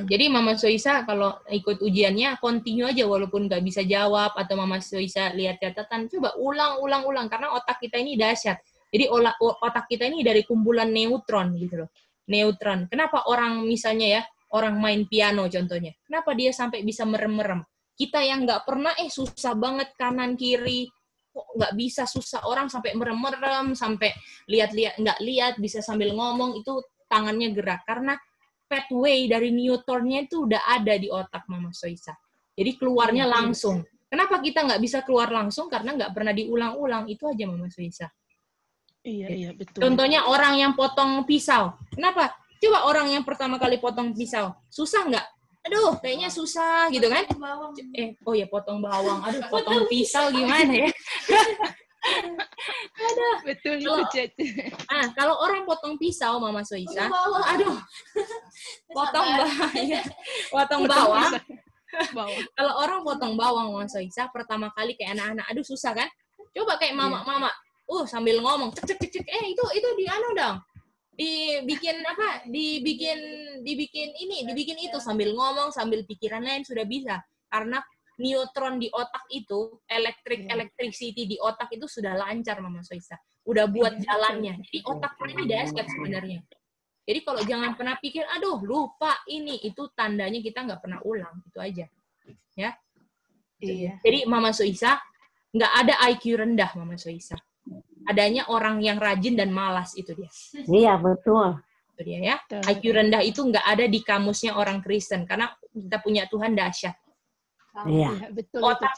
Jadi Mama Soisa kalau ikut ujiannya continue aja walaupun nggak bisa jawab atau Mama Soisa lihat catatan, coba ulang karena otak kita ini dahsyat. Jadi otak kita ini dari kumpulan neutron gitu loh. Neutron. Kenapa orang misalnya ya, orang main piano contohnya. Kenapa dia sampai bisa merem-merem? Kita yang nggak pernah susah banget kanan kiri, kok nggak bisa, susah orang sampai merem-merem, sampai nggak lihat, bisa sambil ngomong, itu tangannya gerak. Karena pathway dari Newtonnya itu udah ada di otak Mama Soisa. Jadi keluarnya langsung. Kenapa kita nggak bisa keluar langsung? Karena nggak pernah diulang-ulang. Itu aja Mama Soisa. Iya, betul. Contohnya orang yang potong pisau. Kenapa? Coba orang yang pertama kali potong pisau. Susah nggak? Aduh, kayaknya susah gitu kan? Potong bawang. Aduh, potong pisau gimana ya? Aduh. Betul itu, Cece. Kalau orang potong pisau, Mama Soisa, aduh, potong bawang. Kalau orang potong bawang, Mama Soisa, pertama kali kayak anak-anak, aduh susah kan? Coba kayak mama-mama, sambil ngomong, cek, itu di anu dong. Dibikin itu sambil ngomong, sambil pikiran lain sudah bisa. Karena neutron di otak itu, electricity di otak itu sudah lancar, Mama Soisa. Udah buat jalannya. Jadi otak ini dahsyat sebenarnya. Jadi kalau jangan pernah pikir, aduh lupa ini, itu tandanya kita nggak pernah ulang. Itu aja. Ya. Iya. Jadi Mama Soisa, nggak ada IQ rendah, Mama Soisa. Adanya orang yang rajin dan malas, itu dia. Iya, betul. Itu dia ya. IQ rendah itu nggak ada di kamusnya orang Kristen karena kita punya Tuhan dahsyat. Iya. Betul. Otak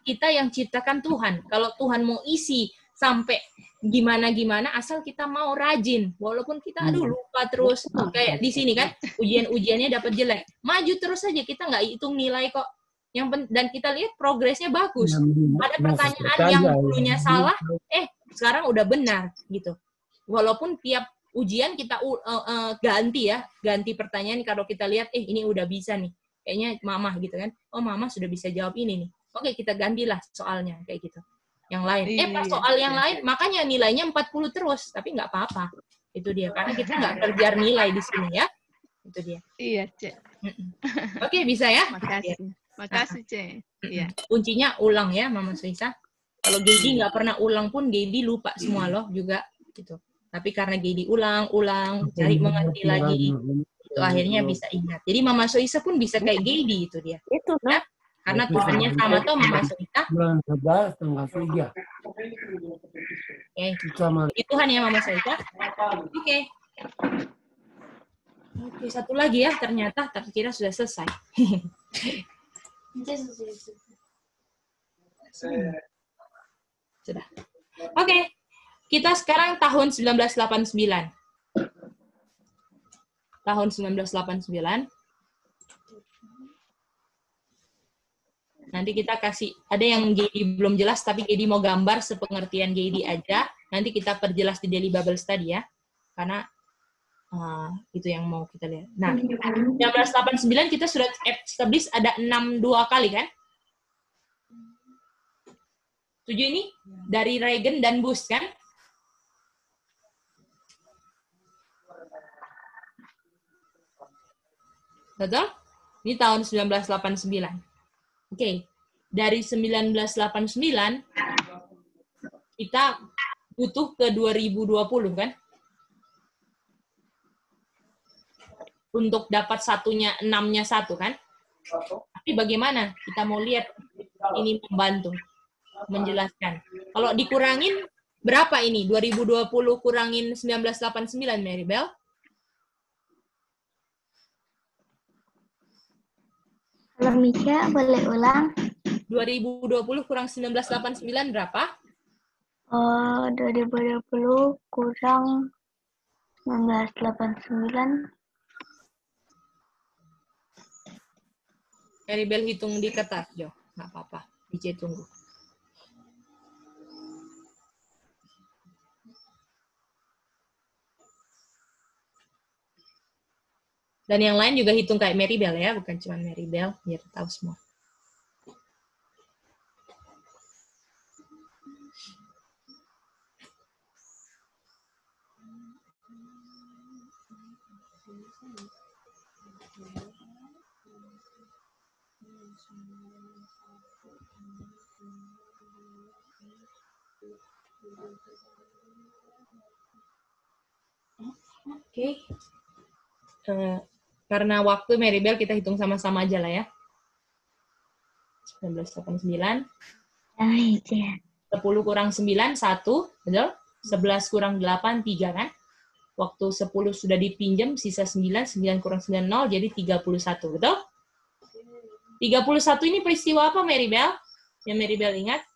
kita yang ciptakan Tuhan. Kalau Tuhan mau isi sampai gimana asal kita mau rajin. Walaupun kita lupa terus kayak di sini kan ujiannya dapat jelek. Maju terus saja, kita nggak hitung nilai kok. Dan kita lihat progresnya bagus. Ada pertanyaan yang dulunya salah, sekarang udah benar gitu. Walaupun tiap ujian kita ganti pertanyaan kalau kita lihat ini udah bisa nih. Kayaknya mama gitu kan. Oh, mama sudah bisa jawab ini nih. Oke, kita gantilah soalnya kayak gitu. Yang lain. Pas soal yang lain makanya nilainya 40 terus, tapi nggak apa-apa. Itu dia. Karena kita nggak kejar nilai di sini ya. Itu dia. Iya, Cek. Oke, bisa ya? Makasih, Cek. Iya. Kuncinya ulang ya, Mama Soisa. Kalau Gedi nggak pernah ulang pun, Gedi lupa semua loh juga gitu. Tapi karena Gedi ulang, cari mengerti lagi, itu akhirnya bisa ingat. Jadi Mama Soisa pun bisa kayak Gedi itu dia. Itu ya? Karena Tuhannya sama tuh Mama Soisa. Bulan 11 tanggal 3. Oke. Tuhan ya Mama Soisa. Oke. Oke, satu lagi ya, ternyata terkira sudah selesai. Sudah. Oke. Kita sekarang tahun 1989. Tahun 1989. Nanti kita kasih, ada yang Gedi belum jelas, tapi Gedi mau gambar sepengertian Gedi aja. Nanti kita perjelas di Daily Bible Study ya. Karena itu yang mau kita lihat. Nah, 1989 kita sudah establish ada 62 kali kan? 7 ini dari Reagan dan Bush kan? Betul? Ini tahun 1989. Oke. Dari 1989 kita butuh ke 2020 kan? Untuk dapat satunya 6-nya 1 kan? Tapi bagaimana? Kita mau lihat ini membantu menjelaskan. Kalau dikurangin berapa ini? 2020 kurangin 1989, Mary Bell? Kalau Mika boleh ulang? 2020 kurang 1989 berapa? 2020 kurang 1989. Mary Bell hitung di kertas, Jo. Nggak apa-apa. DJ tunggu. Dan yang lain juga hitung kayak Mary Bell ya, bukan cuma Mary Bell, biar tahu semua. Oke. Karena waktu Mary Bell kita hitung sama-sama aja lah ya. 1989. 10 kurang 9, 1. Betul? 11 kurang 8, 3 kan? Waktu 10 sudah dipinjam, sisa 9. 9 kurang 9, 0. Jadi 31. Betul? 31 ini peristiwa apa, Mary Bell? Yang Mary Bell ingat?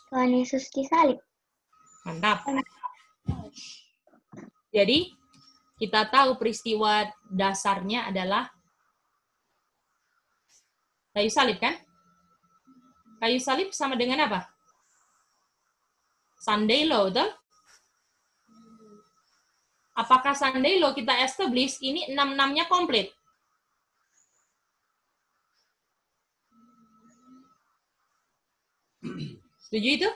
Tuhan Yesus disalib. Mantap. Jadi, kita tahu peristiwa dasarnya adalah kayu salib, kan? Kayu salib sama dengan apa? Sunday Law, betul? Apakah Sunday Law kita establish ini 6-6-nya komplit? Setuju itu?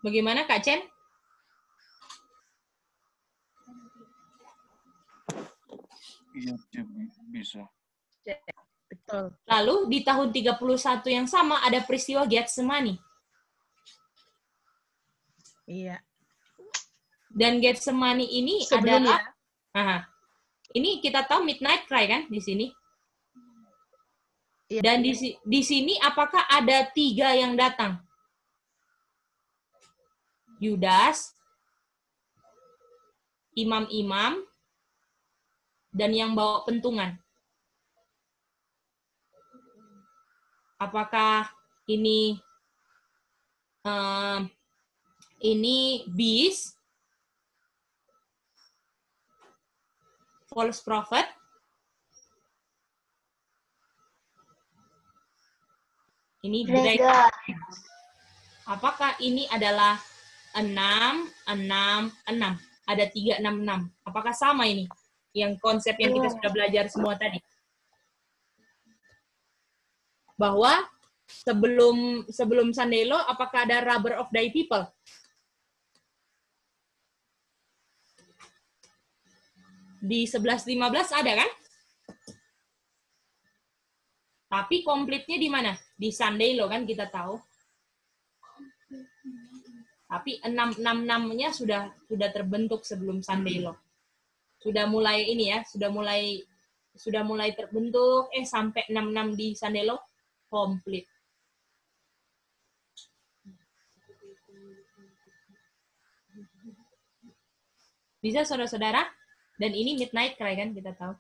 Bagaimana Kak Chen? Iya, bisa. Betul. Lalu di tahun 31 yang sama ada peristiwa Getsemani. Iya. Dan Getsemani ini Sebelumnya. adalah ini kita tahu midnight cry kan di sini. Iya. Dan di sini apakah ada 3 yang datang? Yudas, imam-imam, dan yang bawa pentungan. Apakah ini beast, false prophet, ini dragon. Apakah ini adalah 6, 6, 6? Ada 3, 6, 6. Apakah sama ini? Yang konsep yang kita sudah belajar semua tadi. Bahwa sebelum Sandelo, apakah ada rubber of thy people? Di 11-15 ada kan? Tapi komplitnya di mana? Di Sandelo kan kita tahu. Tapi 666-nya sudah terbentuk sebelum Sandelo. Sudah mulai ini ya, sudah mulai terbentuk sampai 66 di Sandelo komplit. Bisa saudara-saudara? Dan ini midnight cry kan kita tahu.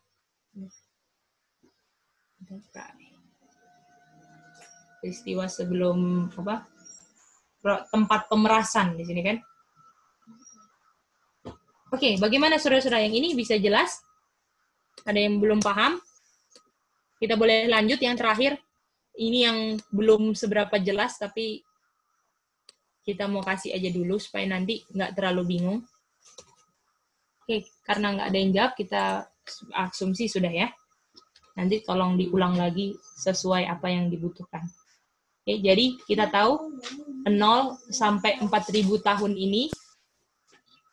Peristiwa sebelum tempat pemerasan di sini kan. Oke, bagaimana saudara-saudara yang ini bisa jelas? Ada yang belum paham? Kita boleh lanjut yang terakhir. Ini yang belum seberapa jelas, tapi kita mau kasih aja dulu supaya nanti nggak terlalu bingung. Oke, karena nggak ada yang jawab, kita asumsi sudah ya. Nanti tolong diulang lagi sesuai apa yang dibutuhkan. Oke, jadi kita tahu 0 sampai 4.000 tahun ini,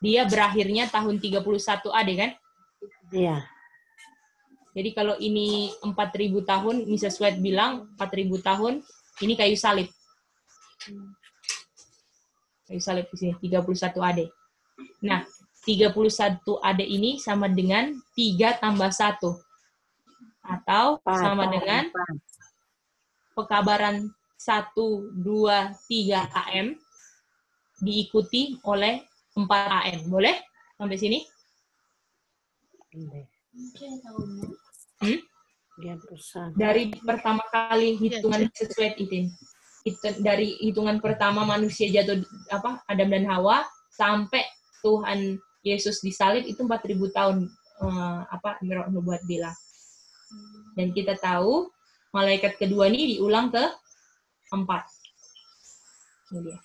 dia berakhirnya tahun 31 AD kan? Iya. Jadi kalau ini 4.000 tahun, Mrs. White bilang 4.000 tahun, ini kayu salib. Kayu salib di sini, 31 AD. Nah, 31 AD ini sama dengan 3 tambah 1. Atau sama dengan pekabaran 1, 2, 3 AM diikuti oleh 4 AM. Boleh? Sampai sini? Dari pertama kali hitungan sesuai itu. Dari hitungan pertama manusia jatuh Adam dan Hawa sampai Tuhan Yesus disalib itu 4.000 tahun Mirot Nubuat bilang. Dan kita tahu malaikat kedua ini diulang ke 4. Ini dia.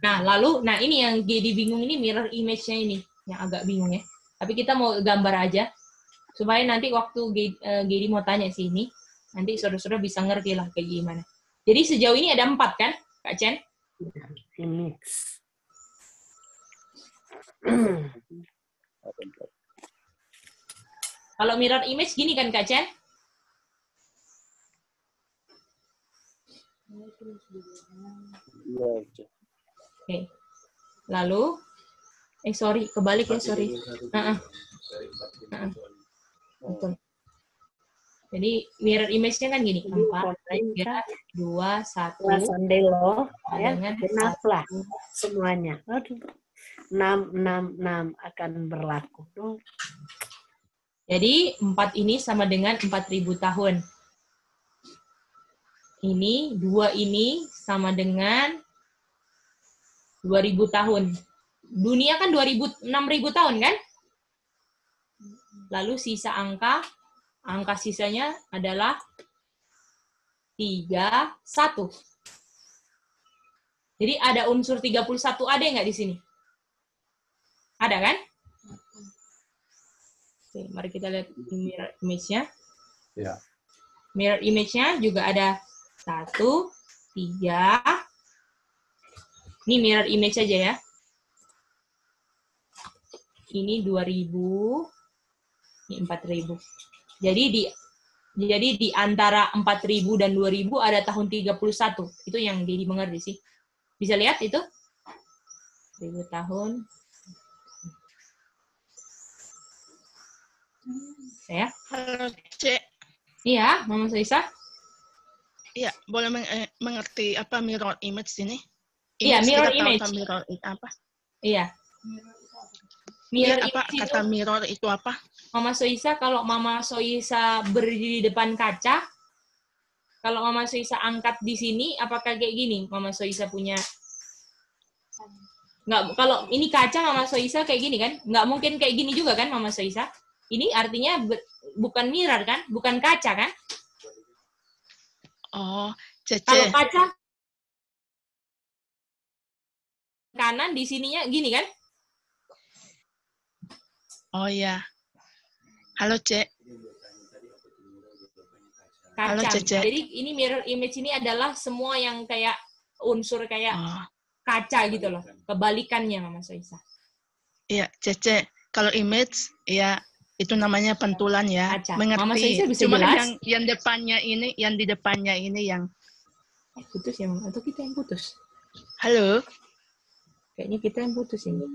Nah, ini yang jadi bingung ini mirror image-nya ini yang agak bingung ya. Tapi kita mau gambar aja supaya nanti waktu Gedi mau tanya sini, nanti saudara-saudara bisa ngerti lah kayak gimana. Jadi sejauh ini ada 4 kan, Kak Chen? Image. Kalau mirror image gini kan Kak Chen? Oke. Lalu kebalik ya, sorry. Betul. Jadi mirror image-nya kan gini, 4, 3, 2, 1. Sandelo, ya, genaplah semuanya. 6 akan berlaku. Jadi 4 ini sama dengan 4.000 tahun. Ini 2 ini sama dengan 2.000 tahun. Dunia kan 6.000 tahun kan? Lalu sisa angka sisanya adalah 31. Jadi ada unsur 31 ada nggak di sini? Ada kan? Oke, mari kita lihat mirror image-nya. Ya. Mirror image-nya juga ada 1, 3. Ini mirror image aja ya. Ini 2000. Ini 4000. Jadi di antara 4000 dan 2000 ada tahun 31. Itu yang Dedi mengerti sih. Bisa lihat itu? 1000 tahun. Ya. Halo, Cek. Iya, Mama Soisa. Iya, boleh mengerti apa mirror image ini? Iya, mirror image. Mirror itu apa? Iya. Mirror apa image kata itu, mirror itu apa? Mama Soisa, kalau Mama Soisa berdiri di depan kaca, kalau Mama Soisa angkat di sini, apakah kayak gini? Mama Soisa punya... Nggak, kalau ini kaca Mama Soisa kayak gini kan? Nggak mungkin kayak gini juga kan Mama Soisa? Ini artinya bukan mirror kan? Bukan kaca kan? Oh, Cece. Kalau kaca kanan di sininya gini kan? Oh ya. Halo, Cek. Kaca. Halo, Cece. Jadi ini mirror image ini adalah semua yang kayak unsur kayak kaca gitu loh. Kebalikannya Mama Soisa. Iya, Cece. Kalau image, ya itu namanya pentulan ya. Kaca. Mengerti. Mama Soisa bisa Cuma jelas? yang depannya ini, yang di depannya ini yang putus ya, Mama? Atau kita yang putus? Halo? Kayaknya kita yang putus ini.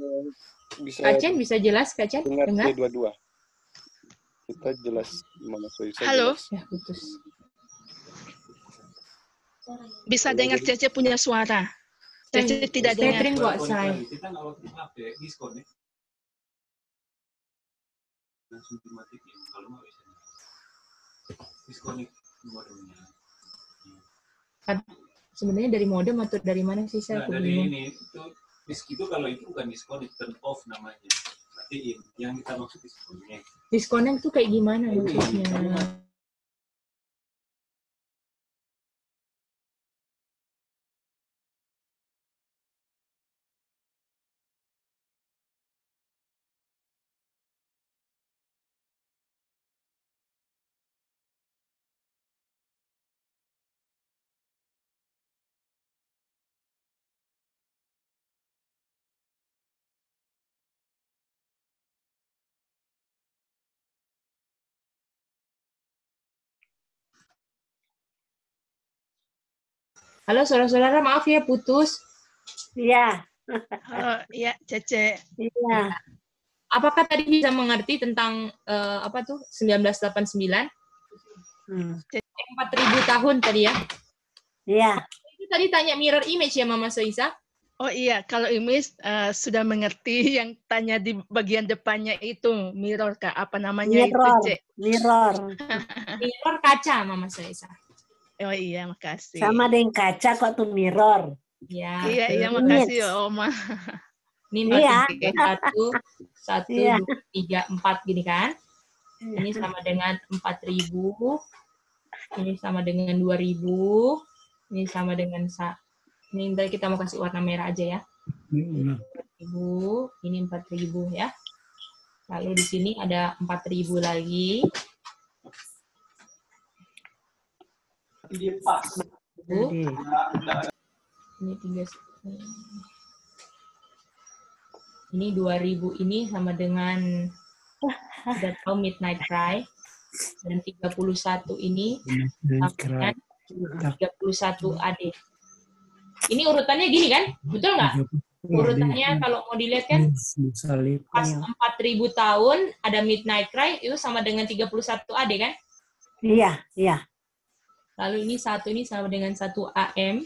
Bisa bisa jelas, Kacen? Dengar? dua-dua. Kita jelas, Mama Soisa. Halo? Jelas. Ya, putus. Bisa dengar Cece punya suara. Cece tidak dengar. Catering kok, saya. Kita awal HP disconnect. Langsung dimatiin. Kalau mau bisa disconnect modemnya. Sebenarnya dari modem atau dari mana sih saya? Nah, dari ini itu kalau itu bukan disconnect, turn off namanya. Matiin. Yang kita maksud disconnect. Disconnect tuh kayak gimana maksudnya? Halo saudara-saudara, maaf ya putus. Iya. Halo, iya Cece. Iya. Apakah tadi bisa mengerti tentang apa tuh 1989? 4000 tahun tadi ya? Iya. Itu tadi tanya mirror image ya Mama Soisa? Oh iya, kalau image sudah mengerti yang tanya di bagian depannya itu mirror Kak, apa namanya mirror. itu, Cek? Mirror. Mirror kaca Mama Soisa. Oh iya, makasih. Sama dengan kaca kok tuh mirror. Ya. Iya, makasih ya Oma. Ini iya. 1, 2, 3, 4 gini kan? Ini sama dengan 4000. Ini sama dengan 2000. Ini sama dengan ini ntar kita mau kasih warna merah aja ya. 4000, ini 4000 ya. Lalu di sini ada 4000 lagi. Ini ini 2000 ini sama dengan udah tahu Midnight Cry, dan 31 ini sama dengan 31 AD. Ini urutannya gini kan? Betul nggak? Urutannya kalau mau dilihat kan pas 4000 tahun ada Midnight Cry itu sama dengan 31 AD kan? Iya, iya. Lalu ini sama dengan 1 AM,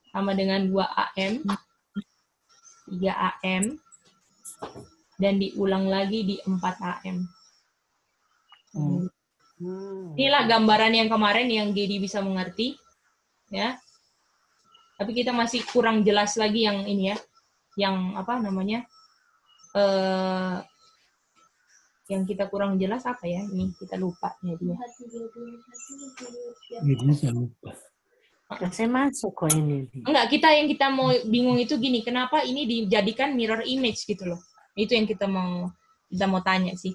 sama dengan 2 AM, 3 AM, dan diulang lagi di 4 AM. Inilah gambaran yang kemarin yang Gedi bisa mengerti, ya. Tapi kita masih kurang jelas lagi yang ini ya, yang apa namanya, yang kita kurang jelas apa ya? Ini kita lupa ya dia. Saya masuk kok ini. Enggak, yang kita mau bingung itu gini, kenapa ini dijadikan mirror image gitu loh. Itu yang kita mau kita mau tanya sih.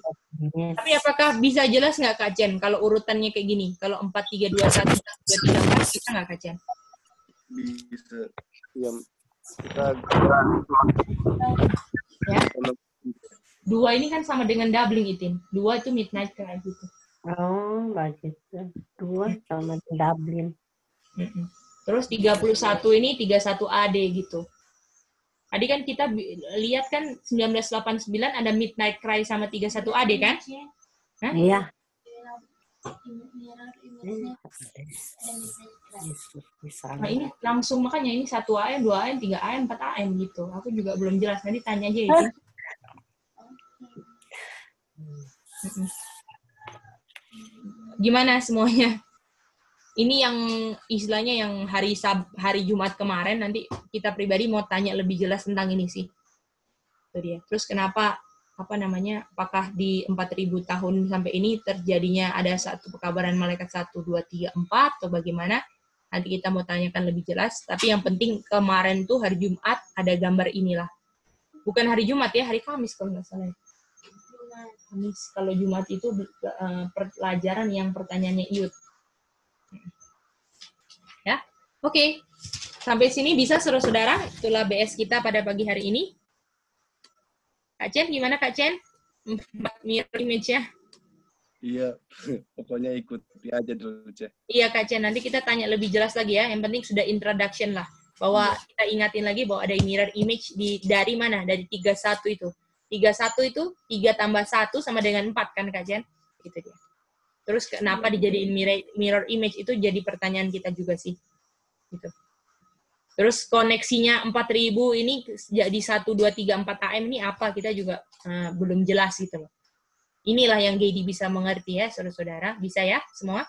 Tapi apakah bisa jelas nggak Kak Chen kalau urutannya kayak gini? Kalau 4, 3, 2, 1, 2, 3, 4, bisa nggak Kak Chen? Bisa. Ya, kita ya. 2 ini kan sama dengan doubling Itin. 2 itu midnight cry gitu. Oh, begitu. 2 sama doubling. Terus 31 ini 31 AD gitu. Tadi kan kita lihat kan 1989 ada Midnight Cry sama 31 AD kan? Hah? Iya. Nah ini langsung makanya ini 1 AM, 2 AM, 3 AM, 4 AM gitu. Aku juga belum jelas. Nanti tanya aja itu. Gimana semuanya? Ini yang istilahnya yang hari Jumat kemarin, nanti kita pribadi mau tanya lebih jelas tentang ini sih. Itu dia. Terus kenapa apakah di 4000 tahun sampai ini terjadinya ada satu pekabaran malaikat 1, 2, 3, 4 atau bagaimana? Nanti kita mau tanyakan lebih jelas, tapi yang penting kemarin tuh hari Jumat ada gambar inilah. Bukan hari Jumat ya, hari Kamis kalau nggak salah. Kamis. Kalau Jumat itu pelajaran yang pertanyaannya Iut. Ya, oke. Sampai sini bisa saudara-saudara. Itulah BS kita pada pagi hari ini. Kak Chen, gimana Kak Chen? Mirror image-nya? Iya, pokoknya ikuti aja dulu, Ceh. Iya Kak Chen, nanti kita tanya lebih jelas lagi ya. Yang penting sudah introduction lah. Bahwa kita ingatin lagi bahwa ada mirror image dari mana? Dari 31 itu. 31 itu 3 tambah 1 sama dengan 4 kan Kak Chen? Itu dia. Terus kenapa dijadiin mirror image itu jadi pertanyaan kita juga sih. Gitu. Terus koneksinya 4000 ini jadi 1, 2, 3, 4 AM ini apa? Kita juga belum jelas gitu loh. Inilah yang Gedi bisa mengerti ya, saudara-saudara. Bisa ya semua?